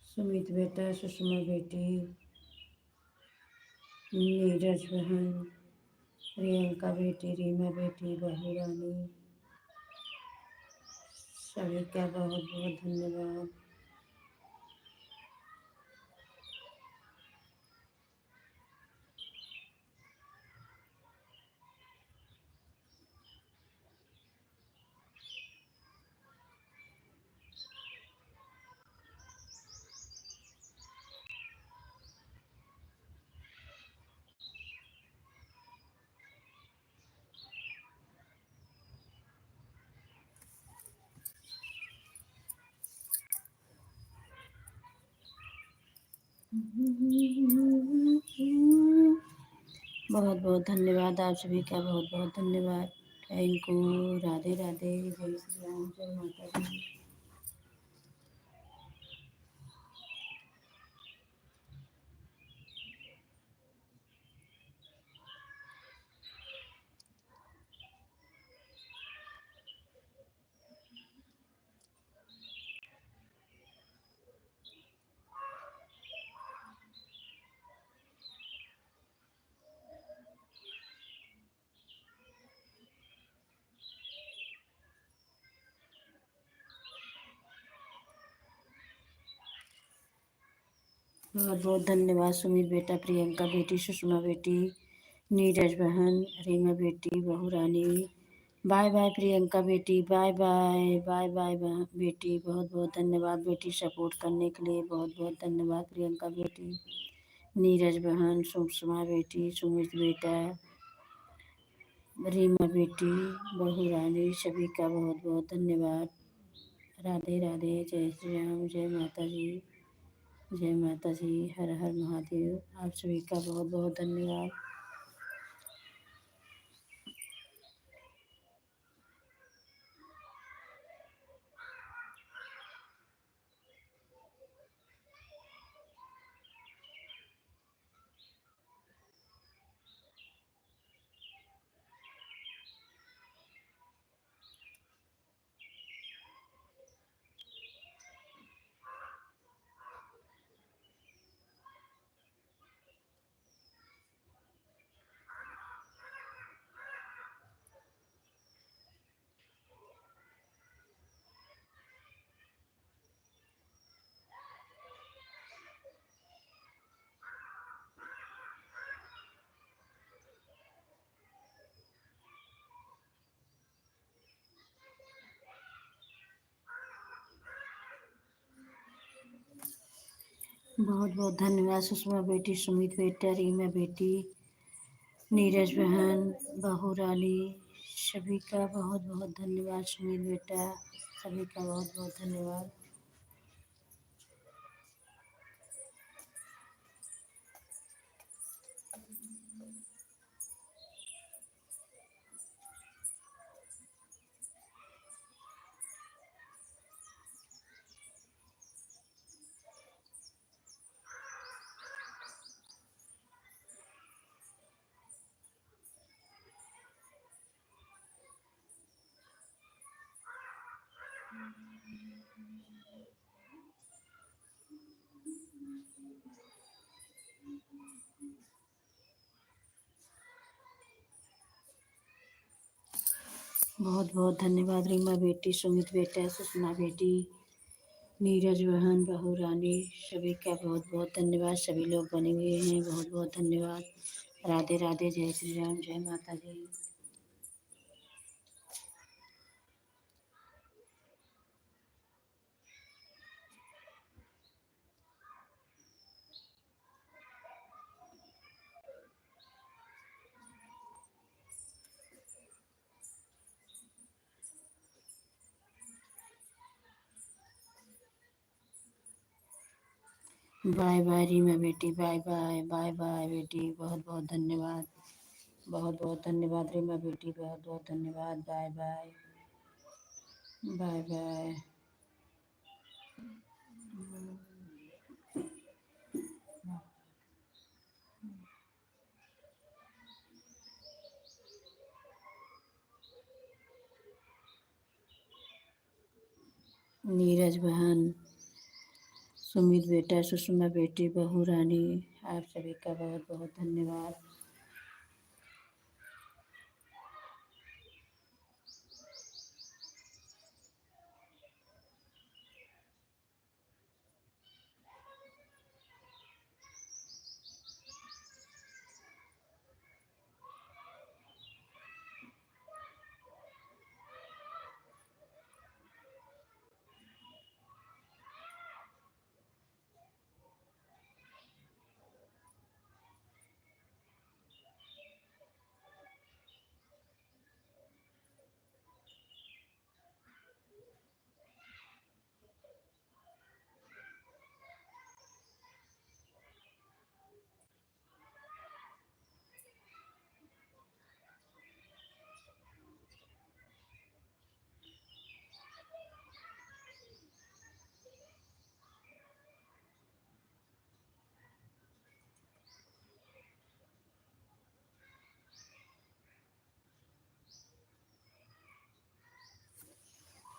सुमित बेटा, सुषमा बेटी, नीरज बहन, प्रियंका बेटी, रीमा बेटी, बहू रानी सभी का बहुत बहुत धन्यवाद। बहुत बहुत धन्यवाद आप सभी का, बहुत बहुत धन्यवाद। Thank you. राधे राधे, जय श्री राम, जय माता दी। बहुत बहुत धन्यवाद सुमित बेटा, प्रियंका बेटी, सुषमा बेटी, नीरज बहन, रीमा बेटी, बहू रानी। बाय बाय प्रियंका बेटी, बाय बाय बाय बाय बेटी। बहुत बहुत धन्यवाद बेटी, सपोर्ट करने के लिए बहुत बहुत धन्यवाद प्रियंका बेटी, नीरज बहन, सुषमा बेटी, सुमित बेटा, रीमा बेटी, बहू रानी, सभी का बहुत बहुत धन्यवाद। राधे राधे, जय श्री राम, जय माता जी, जय माता जी, हर हर महादेव। आप सभी का बहुत बहुत धन्यवाद। बहुत बहुत धन्यवाद सुषमा बेटी, सुमित बेटा, रीमा बेटी, नीरज बहन, बहू रानी, सभी का बहुत बहुत धन्यवाद। सुमित बेटा, सभी का बहुत बहुत धन्यवाद। बहुत बहुत धन्यवाद रीमा बेटी, सुमित बेटा, सुषमा बेटी, नीरज बहन, बहू रानी, सभी का बहुत बहुत धन्यवाद। सभी लोग बने हुए हैं, बहुत बहुत धन्यवाद। राधे राधे, जय श्री राम, जय माता जी। बाय बाय रीमा बेटी, बाय बाय बाय बाय बेटी, बहुत बहुत धन्यवाद। बहुत बहुत धन्यवाद रीमा बेटी, बहुत बहुत धन्यवाद। Bye bye bye bye. Neeraj बहन, सुमित बेटा, सुषमा बेटी, बहू रानी, आप सभी का बहुत बहुत धन्यवाद।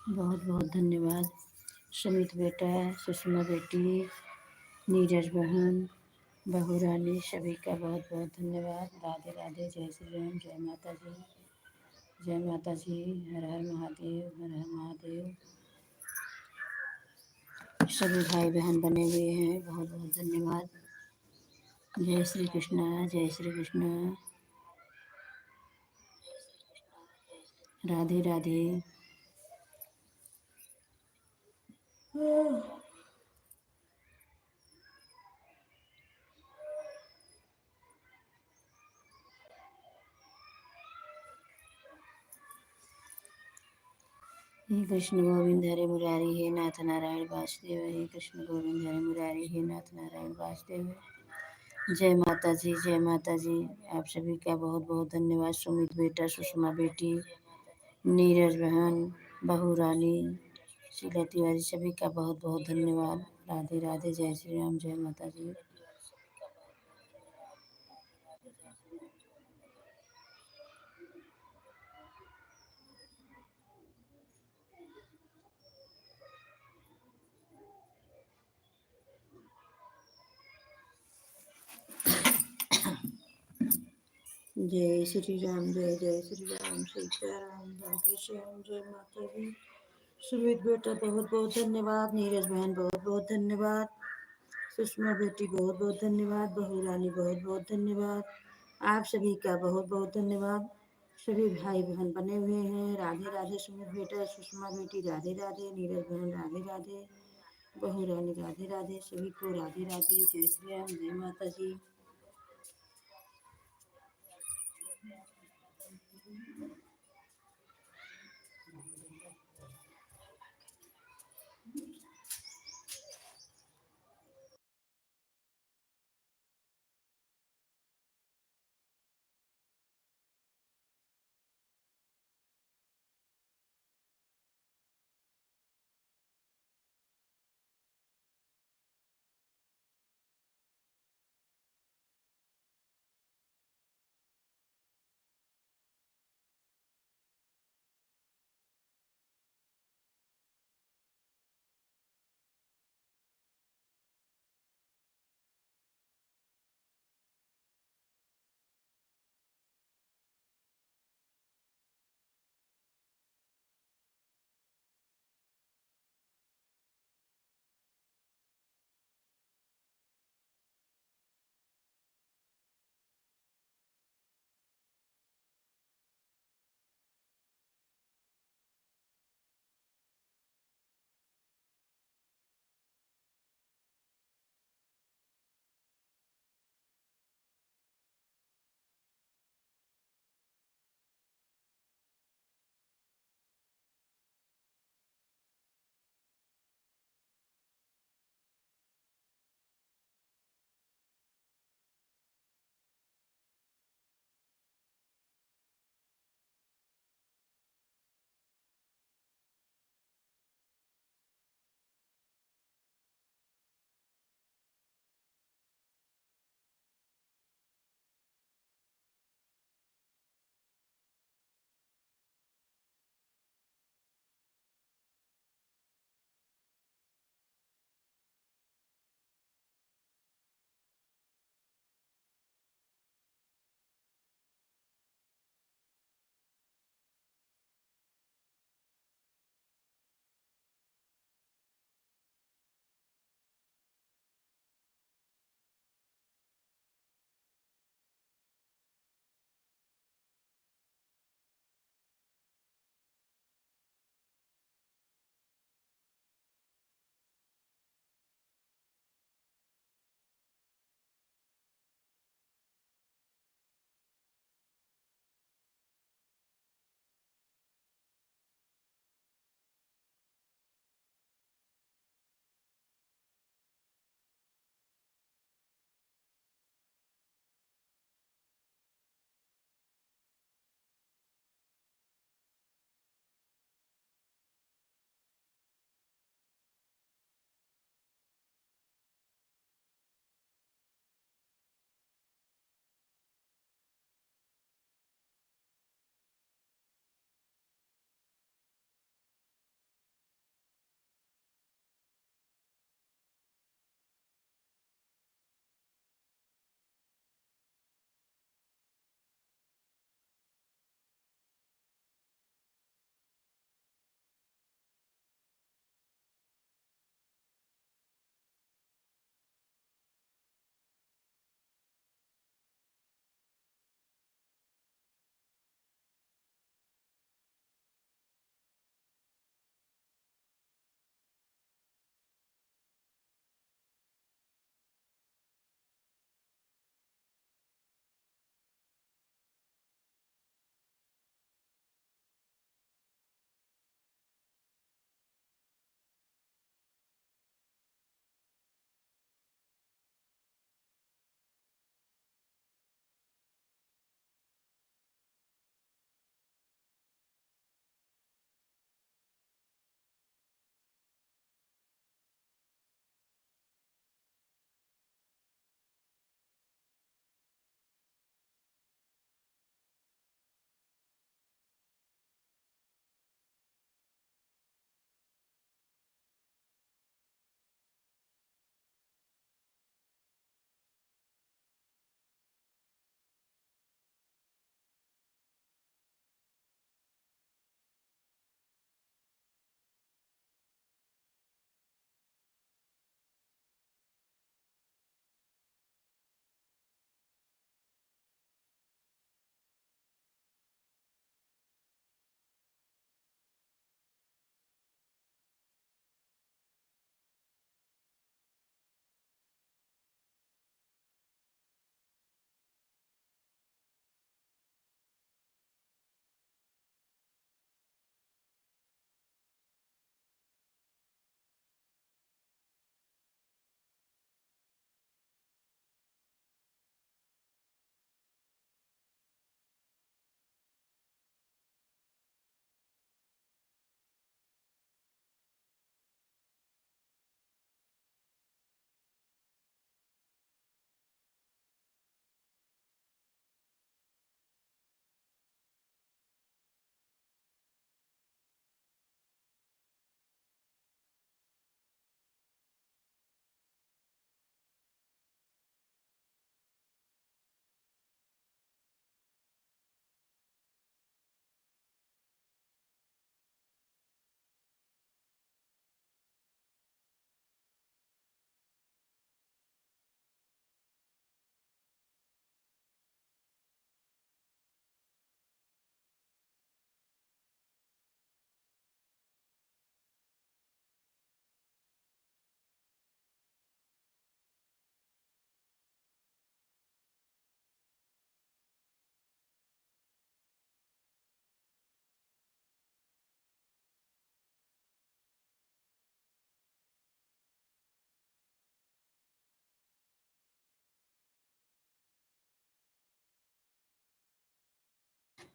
बहुत बहुत धन्यवाद सुमित बेटा, सुषमा बेटी, नीरज बहन, बहू रानी, सभी का बहुत बहुत धन्यवाद। राधे राधे, जय श्री राम, जय माता जी, जय माता जी, हर हर महादेव, हर हर महादेव। सभी भाई बहन बने हुए हैं, बहुत बहुत धन्यवाद। जय श्री कृष्ण, जय श्री कृष्ण। राधे राधे। हे कृष्ण गोविंद हरे मुरारी, हे नाथ नारायण वासुदेव, हे कृष्ण गोविंद हरे मुरारी, हे नाथ नारायण वासुदेव। जय माता जी, जय माता जी। आप सभी का बहुत बहुत धन्यवाद। सुमित बेटा, सुषमा बेटी, नीरज बहन, बहू रानी, शीला तिवारी, सभी का बहुत बहुत धन्यवाद। राधे राधे, जय श्री राम, जय माता जी। जय श्री राम, जय जय श्री राम, सीताराम, राधे श्याम, जय माता दी। सुमित बेटा बहुत बहुत धन्यवाद। नीरज बहन बहुत बहुत धन्यवाद। सुषमा बेटी बहुत बहुत धन्यवाद। बहू रानी बहुत बहुत धन्यवाद। आप सभी का बहुत बहुत धन्यवाद। सभी भाई बहन बने हुए हैं। राधे राधे। सुमित बेटा, सुषमा बेटी, राधे राधे। नीरज बहन, राधे राधे। बहू रानी, राधे राधे। सभी को राधे राधे। जय श्री राम, जय माता जी।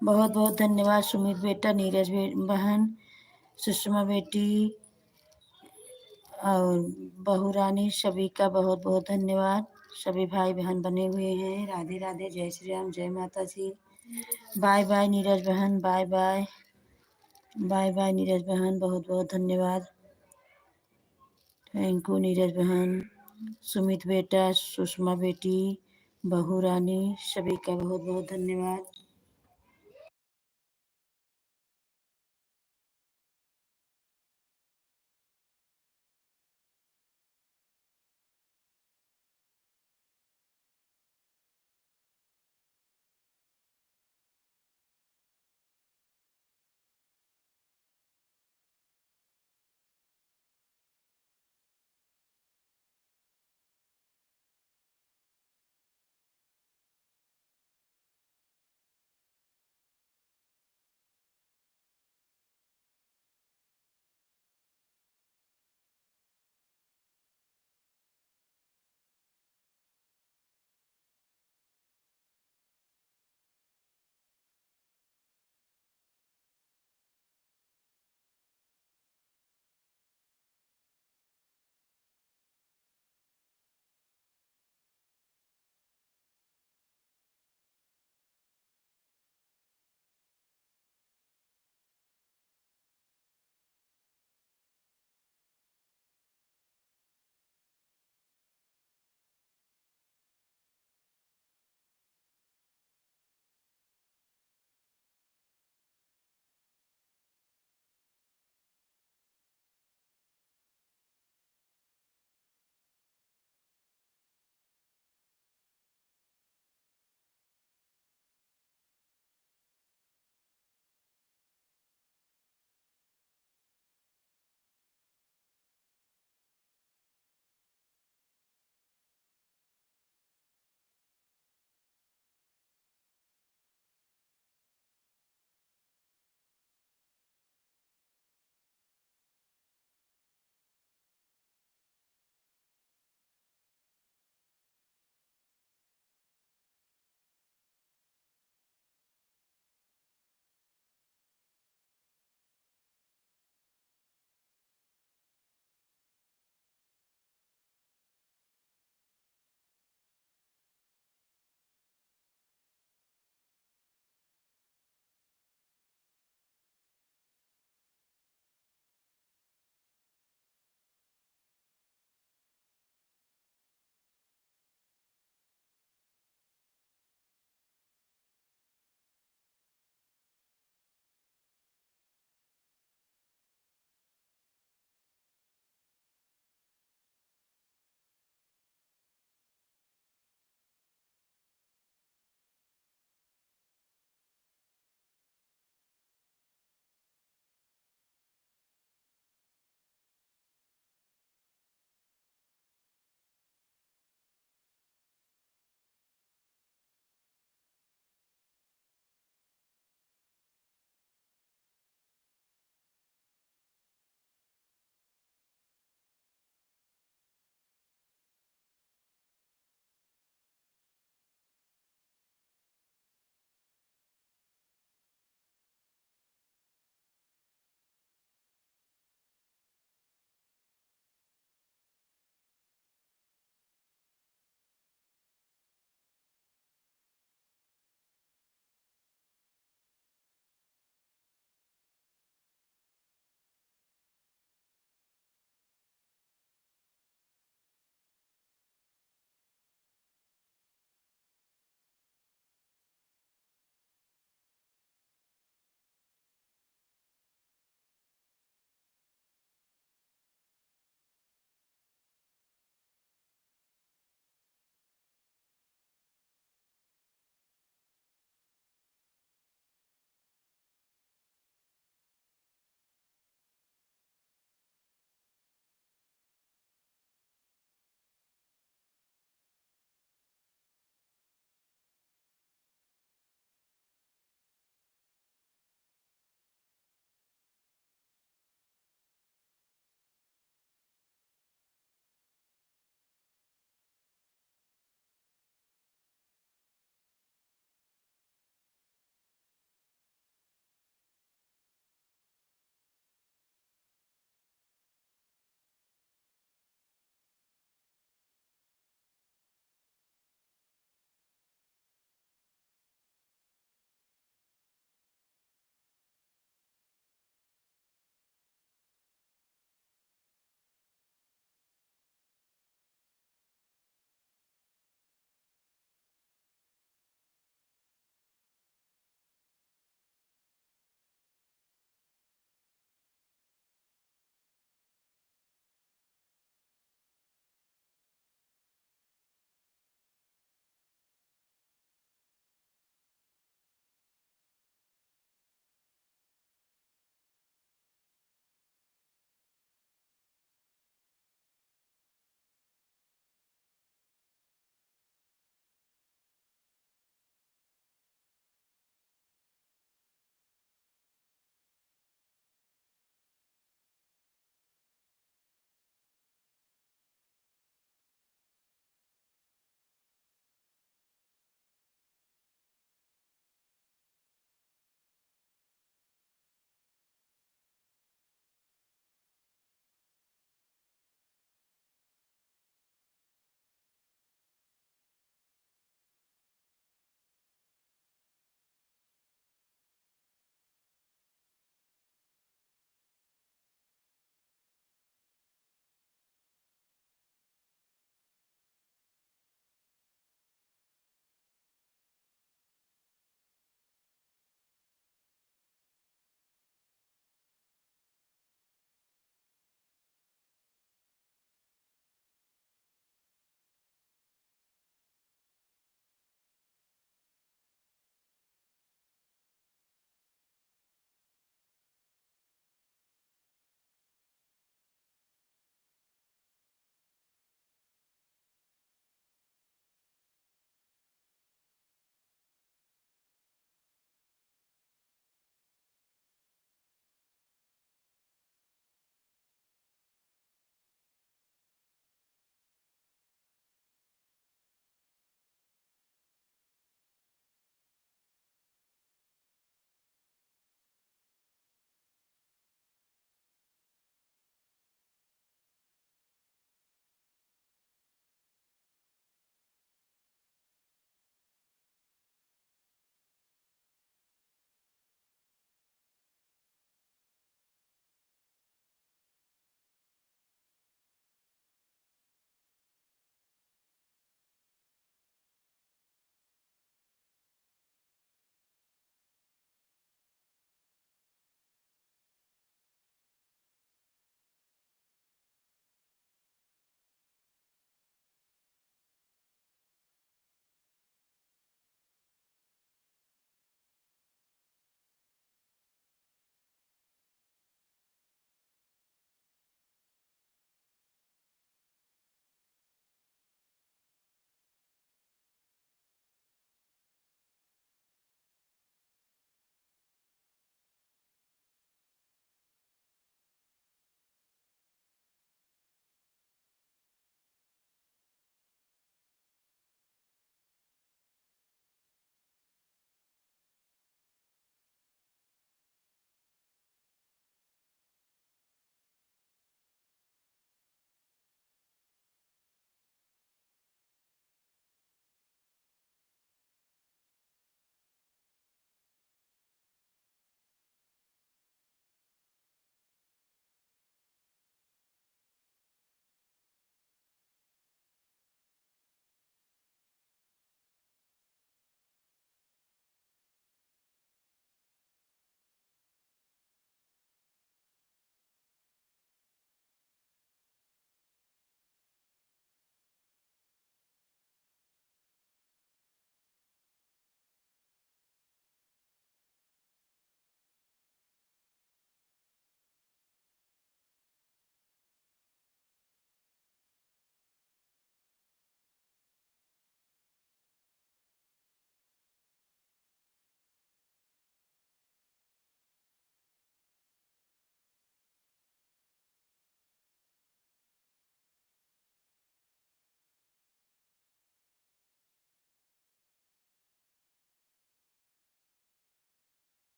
बहुत बहुत धन्यवाद सुमित बेटा, नीरज बहन, सुषमा बेटी और बहू रानी, सभी का बहुत बहुत धन्यवाद। सभी भाई बहन बने हुए हैं। राधे राधे, जय श्री राम, जय माता जी। बाय बाय नीरज बहन, bye bye, bye bye Neeraj बहन, बहुत बहुत धन्यवाद। थैंक यू नीरज बहन, सुमित बेटा, सुषमा बेटी, बहू रानी, सभी का बहुत बहुत धन्यवाद।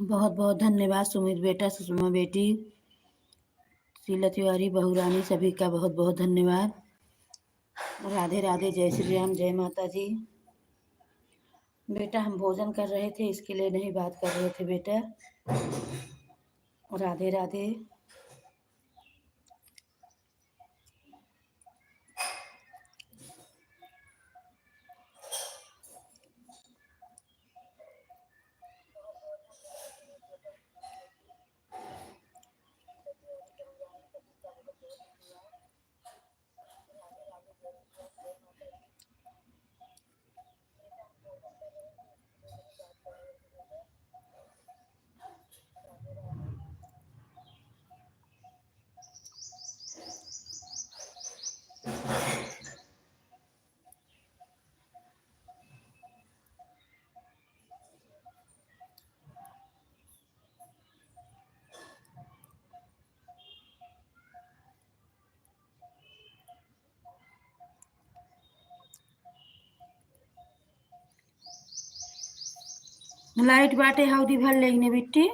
बहुत बहुत धन्यवाद सुमित बेटा, सुषमा बेटी, शीला तिवारी, बहू रानी, सभी का बहुत बहुत धन्यवाद। राधे राधे, जय श्री राम, जय माता जी। बेटा हम भोजन कर रहे थे, इसके लिए नहीं बात कर रहे थे बेटा। राधे राधे। लाइट बाटे हौदी भर लेने बिट्टी।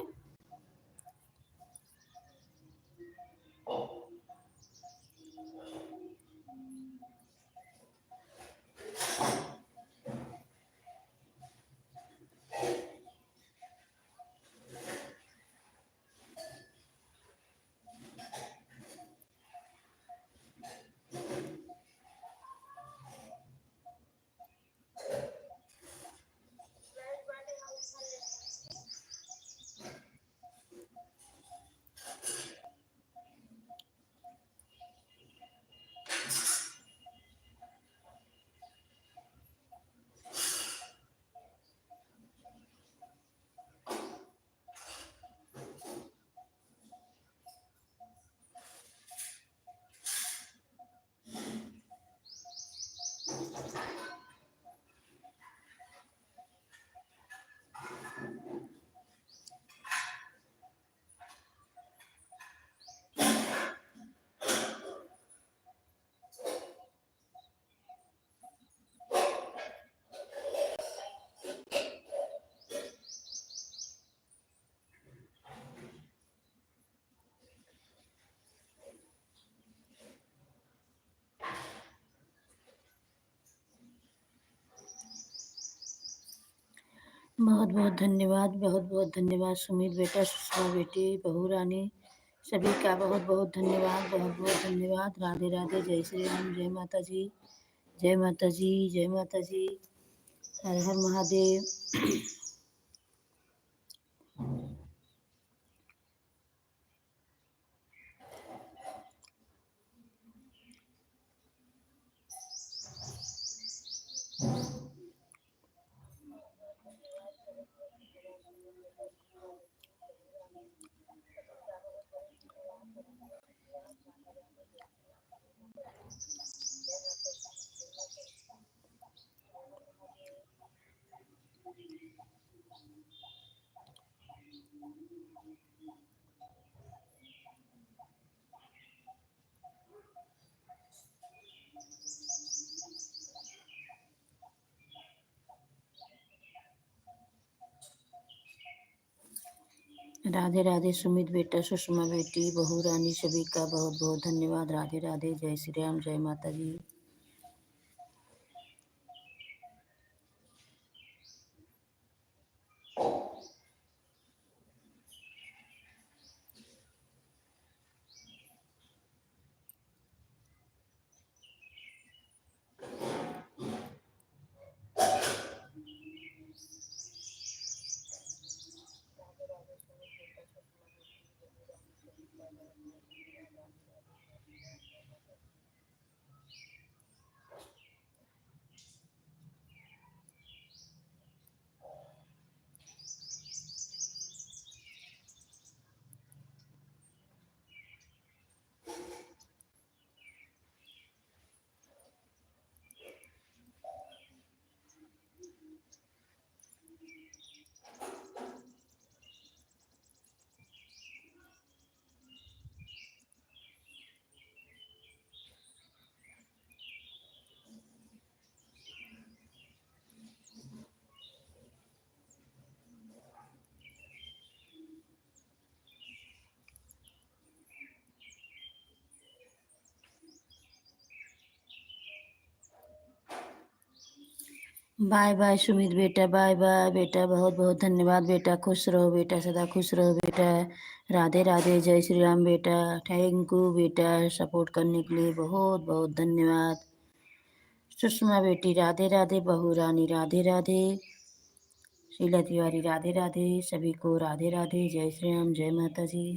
बहुत बहुत धन्यवाद, बहुत बहुत धन्यवाद सुमित बेटा, सुषमा बेटी, बहू रानी, सभी का बहुत बहुत धन्यवाद, बहुत बहुत धन्यवाद। राधे राधे, जय श्री राम, जय माता जी, जय माता जी, जय माता जी, हर हर महादेव। राधे राधे सुमित बेटा, सुषमा बेटी, बहू रानी, सभी का बहुत बहुत धन्यवाद। राधे राधे, जय श्री राम, जय माता जी। बाय बाय सुमित बेटा, बाय बाय बेटा, बहुत बहुत धन्यवाद बेटा, खुश रहो बेटा, सदा खुश रहो बेटा। राधे राधे, जय श्री राम बेटा, थैंक यू बेटा, सपोर्ट करने के लिए बहुत बहुत धन्यवाद। सुषमा बेटी राधे राधे, बहू रानी राधे राधे, शीला तिवारी राधे राधे, सभी को राधे राधे, जय श्री राम, जय माता जी।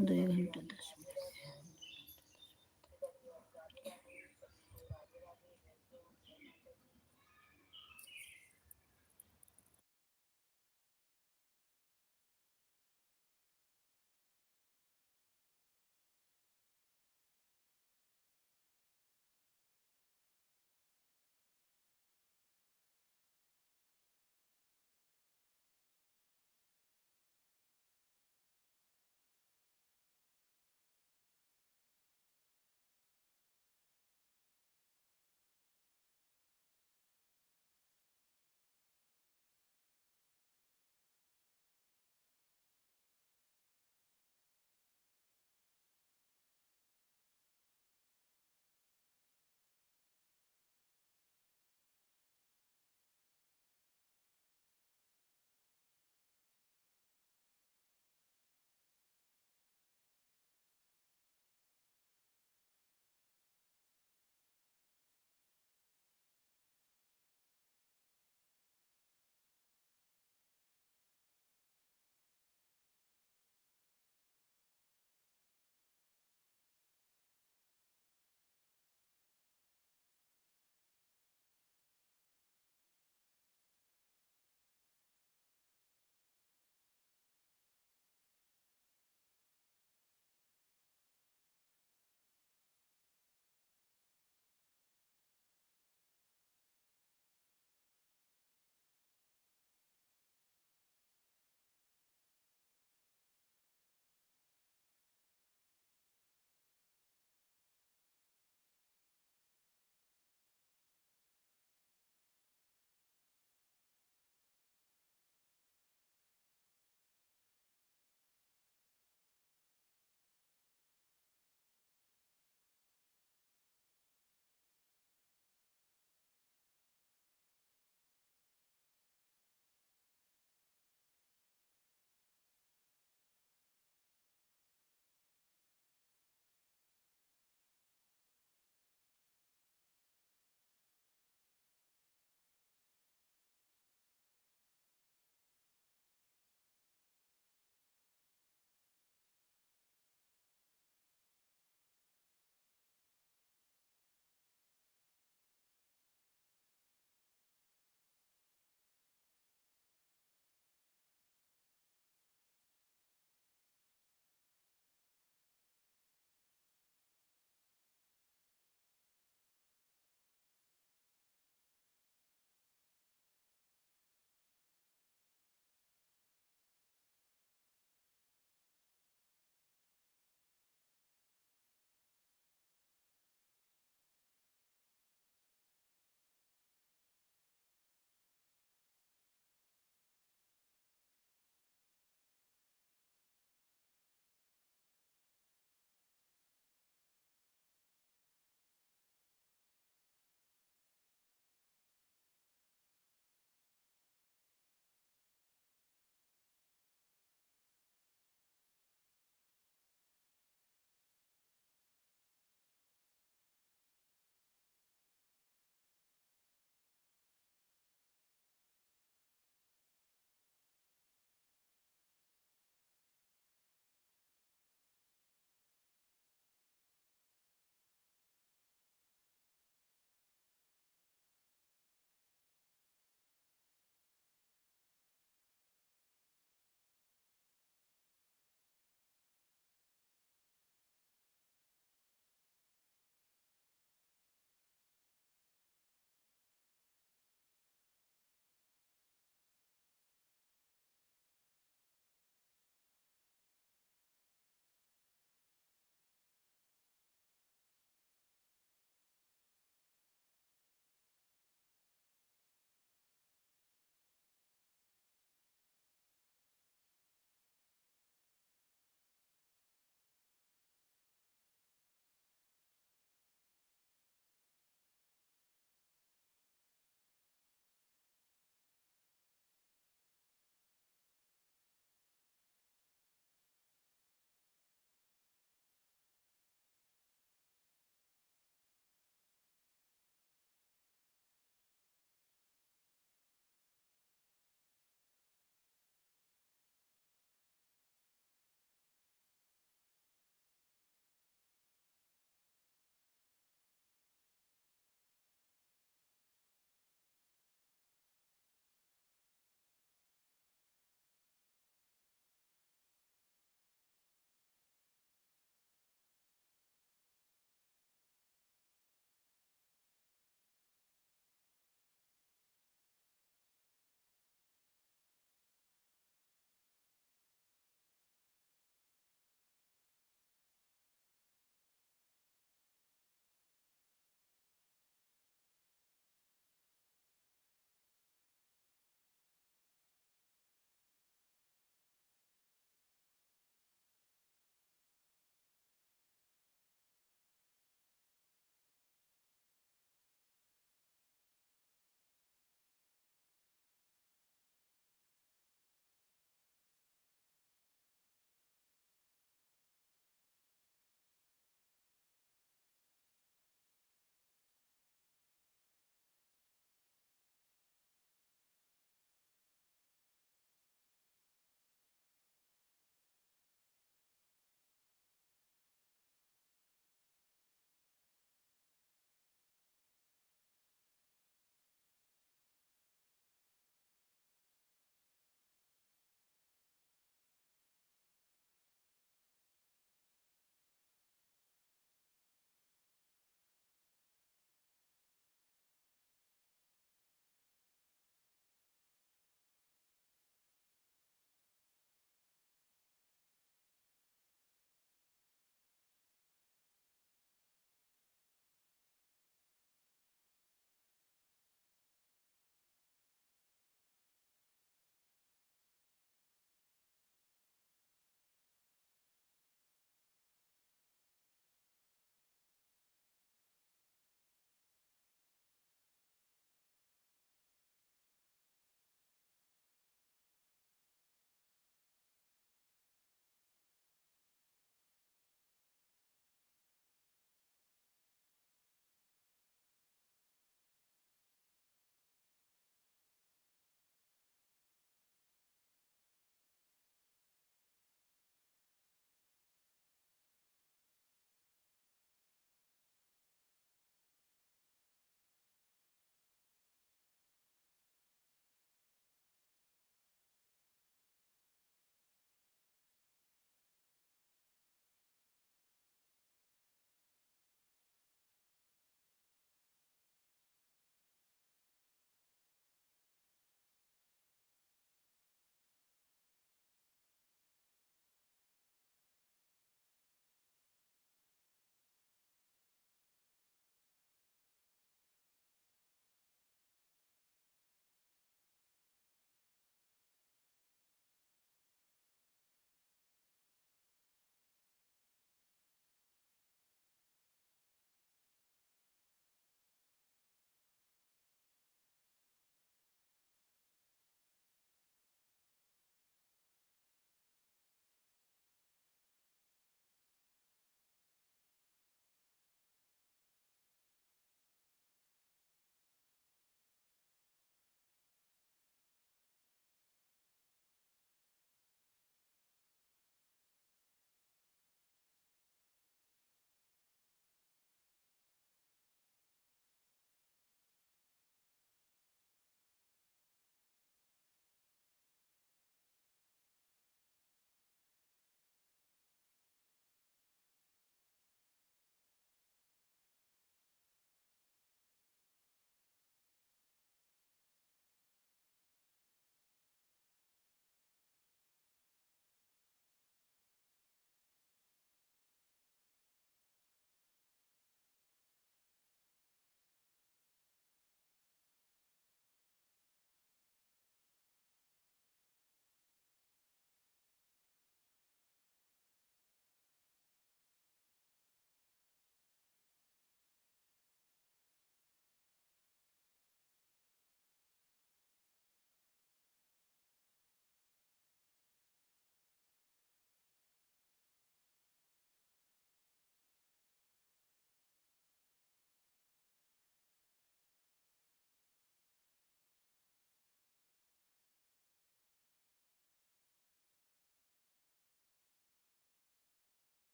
दो घंटा 10 मिनट।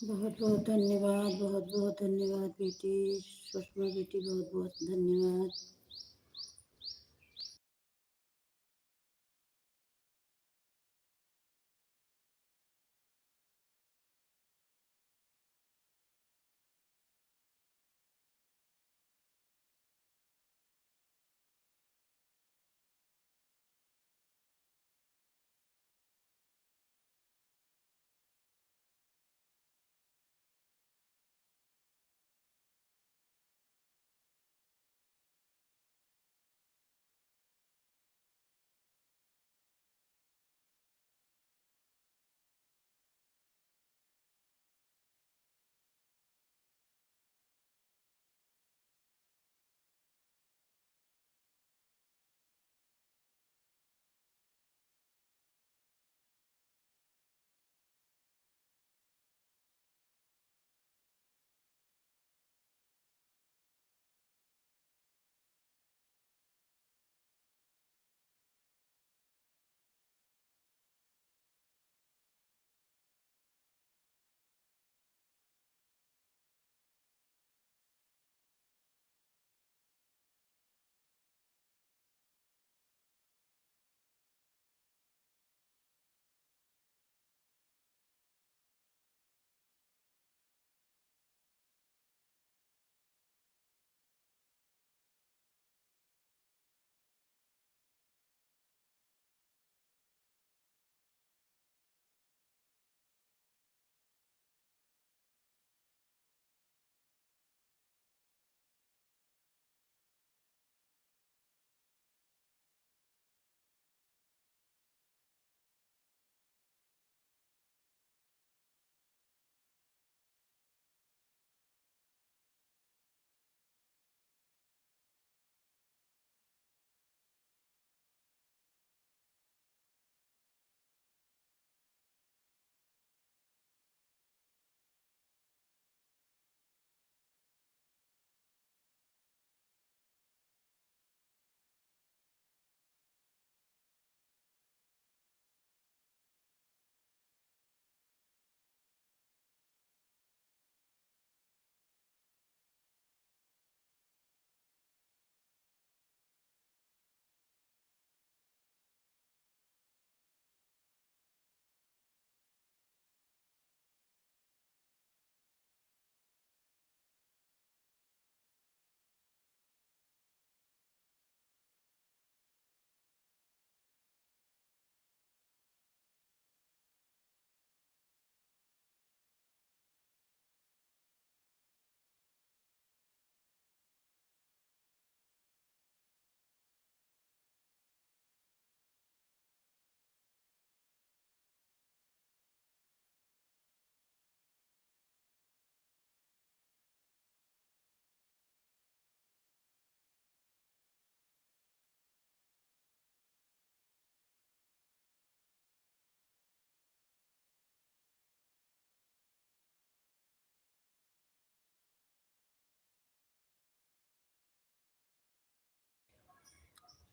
बहुत बहुत धन्यवाद, बहुत बहुत धन्यवाद बेटी सुषमा बेटी, बहुत बहुत धन्यवाद।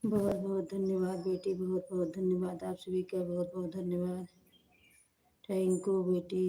बहुत बहुत धन्यवाद बेटी, बहुत बहुत धन्यवाद, आप सभी का बहुत बहुत धन्यवाद। थैंक यू बेटी।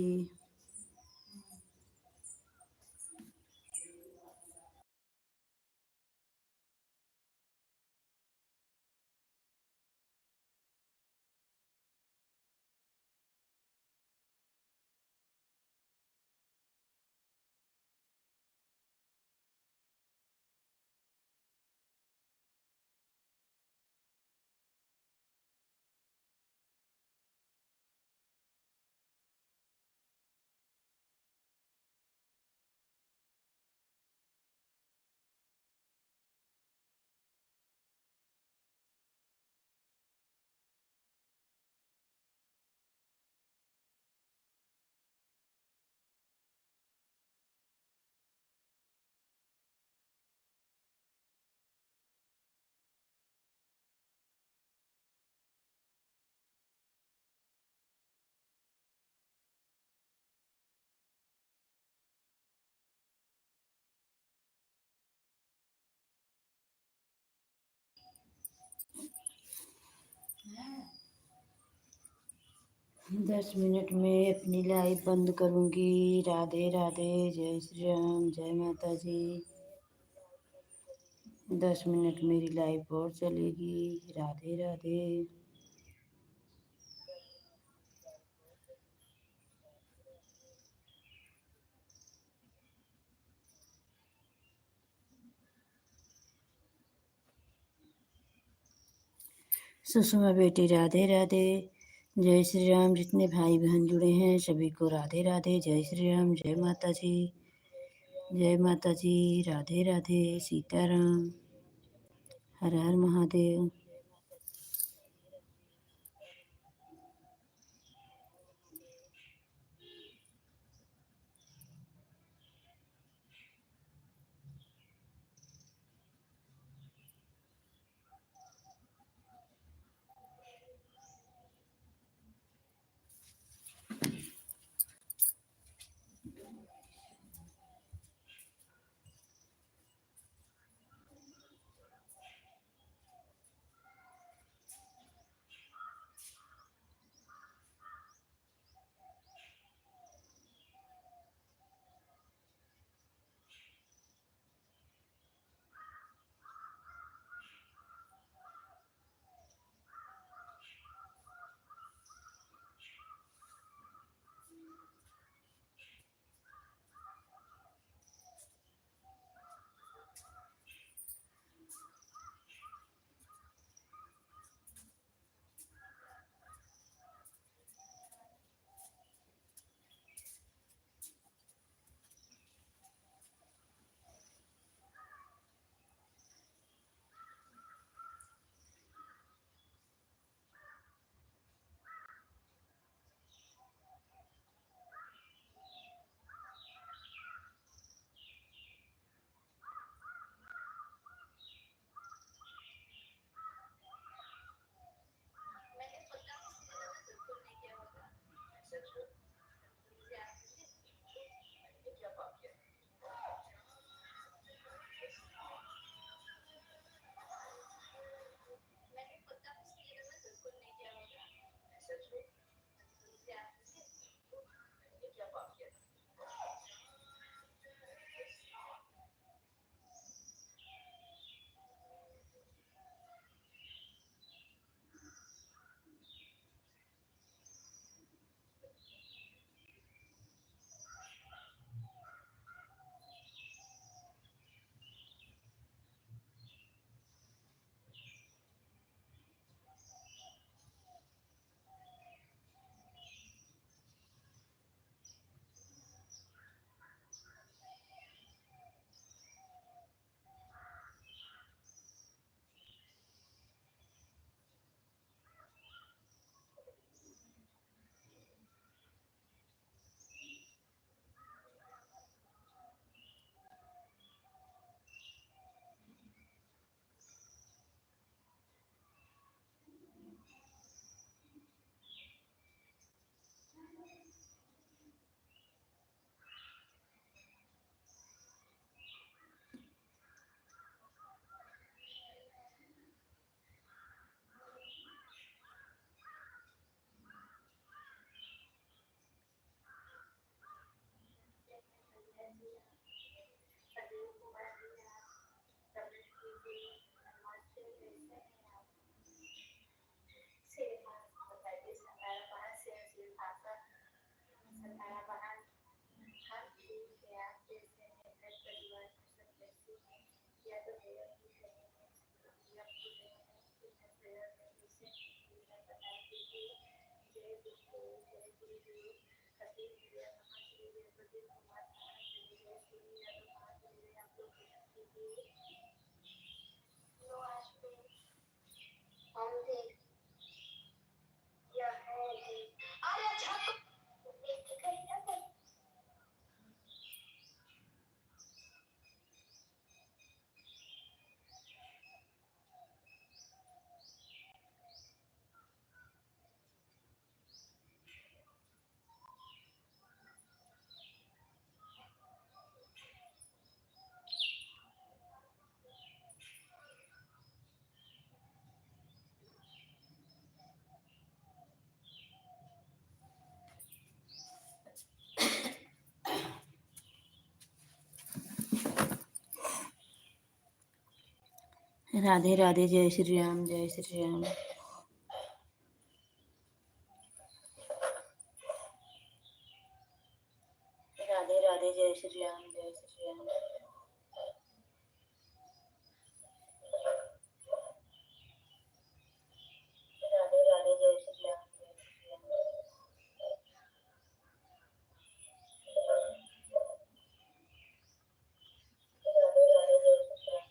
10 मिनट में अपनी लाइव बंद करूँगी। राधे राधे, जय श्री राम, जय माता जी। 10 मिनट मेरी लाइव और चलेगी। राधे राधे। सुषमा बेटी राधे राधे, जय श्री राम। जितने भाई बहन जुड़े हैं सभी को राधे राधे, जय श्री राम, जय माता जी, जय माता जी, राधे राधे, सीताराम, हर हर महादेव। राधे राधे, जय श्री राम, जय श्री राम। राधे राधे, जय श्री राम, जय श्री राम। राधे राधे, जय श्री राम, जय श्री राम। राधे राधे, जय श्री राम।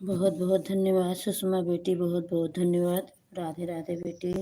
बहुत बहुत धन्यवाद सुषमा बेटी, बहुत बहुत धन्यवाद। राधे राधे बेटी।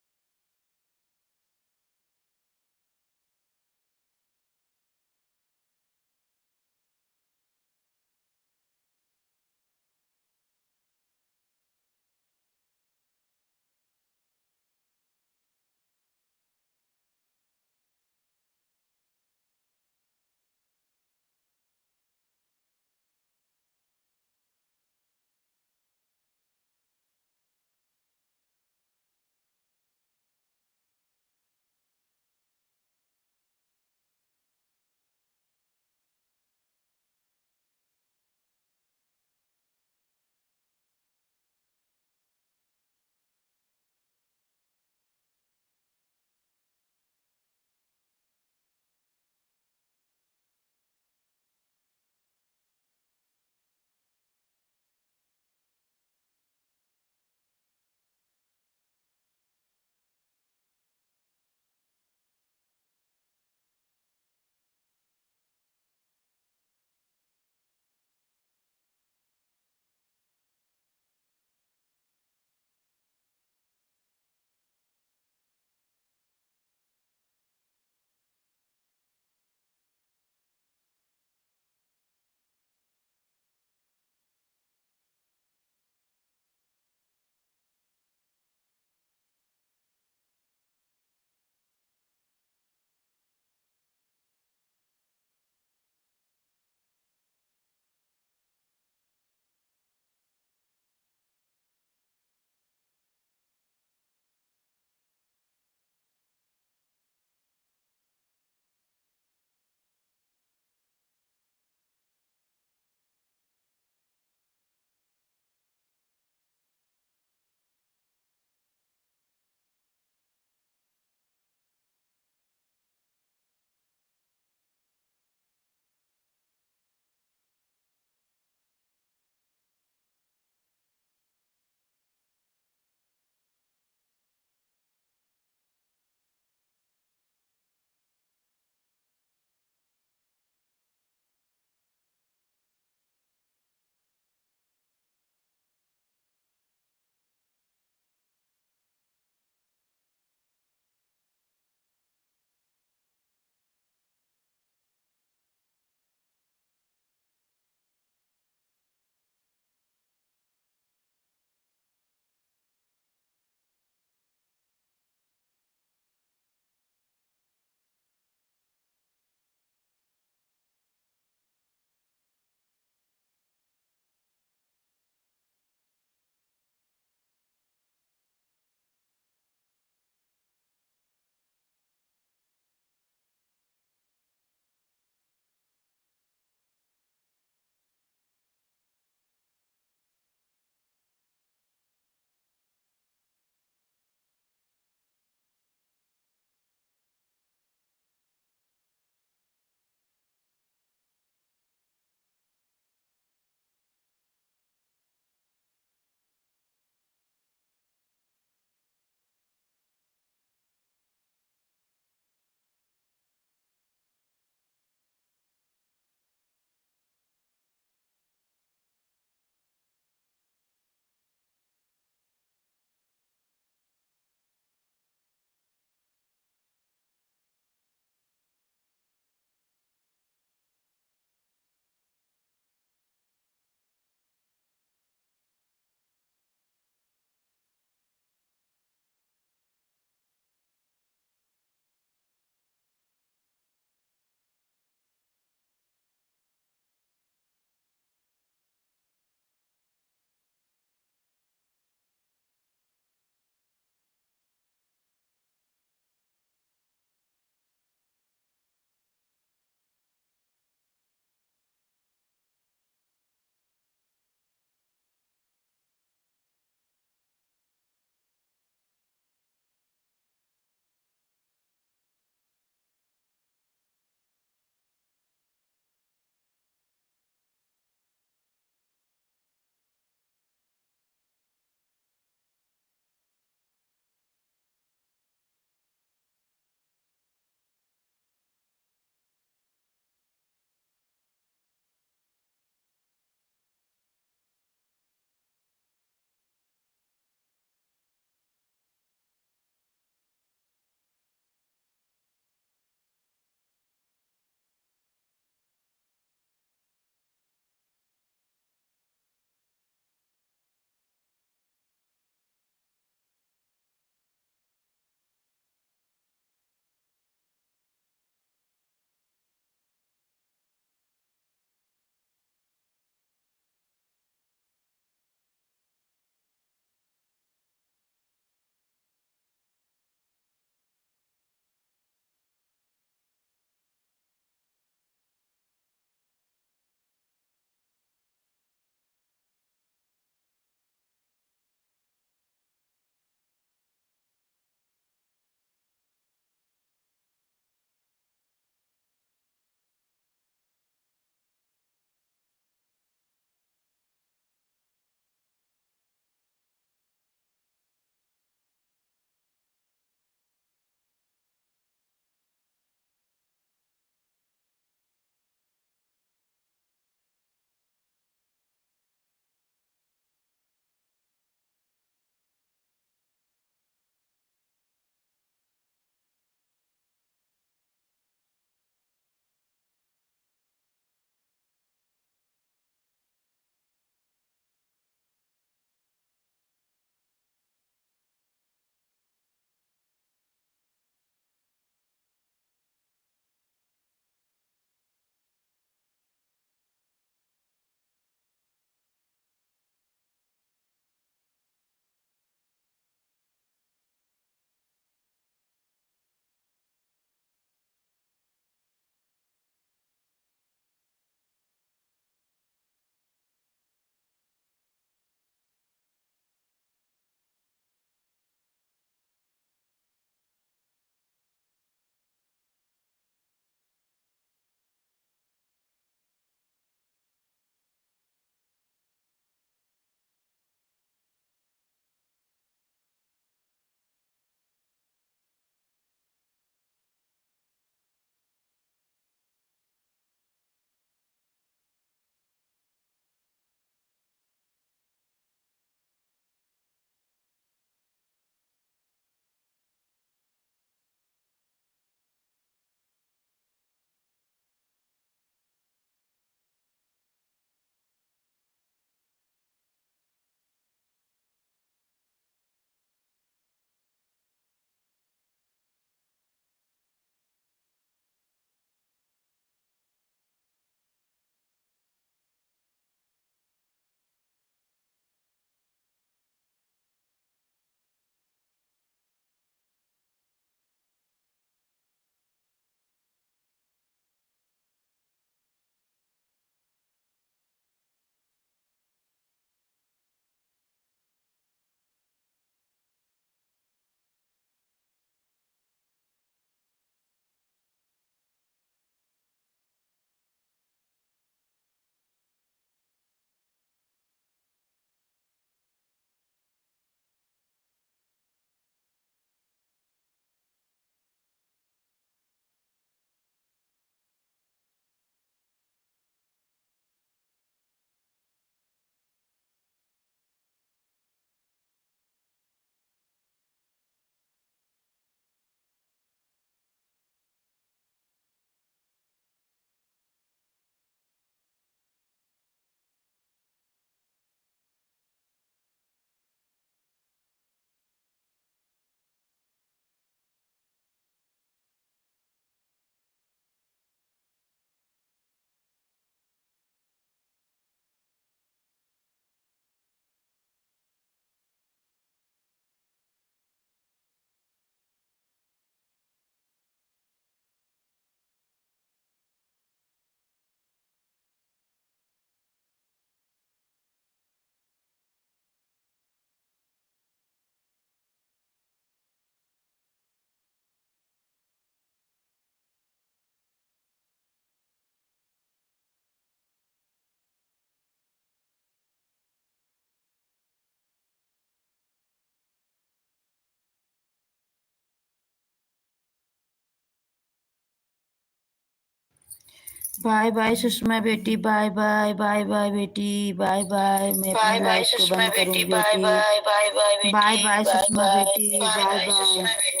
बाय बाय सुषमा बेटी, बाय बाय, बाय बाय बेटी, बाय बाय। मैं बाय अपनी बाय लाइफ को सुषमा बंद करूँ बेटी, बाय बेटी। बाय, बाय बाय बाय बेटी, बाय बाय सुषमा बाय, बेटी, bye bye bye Sushma bye. बेटी।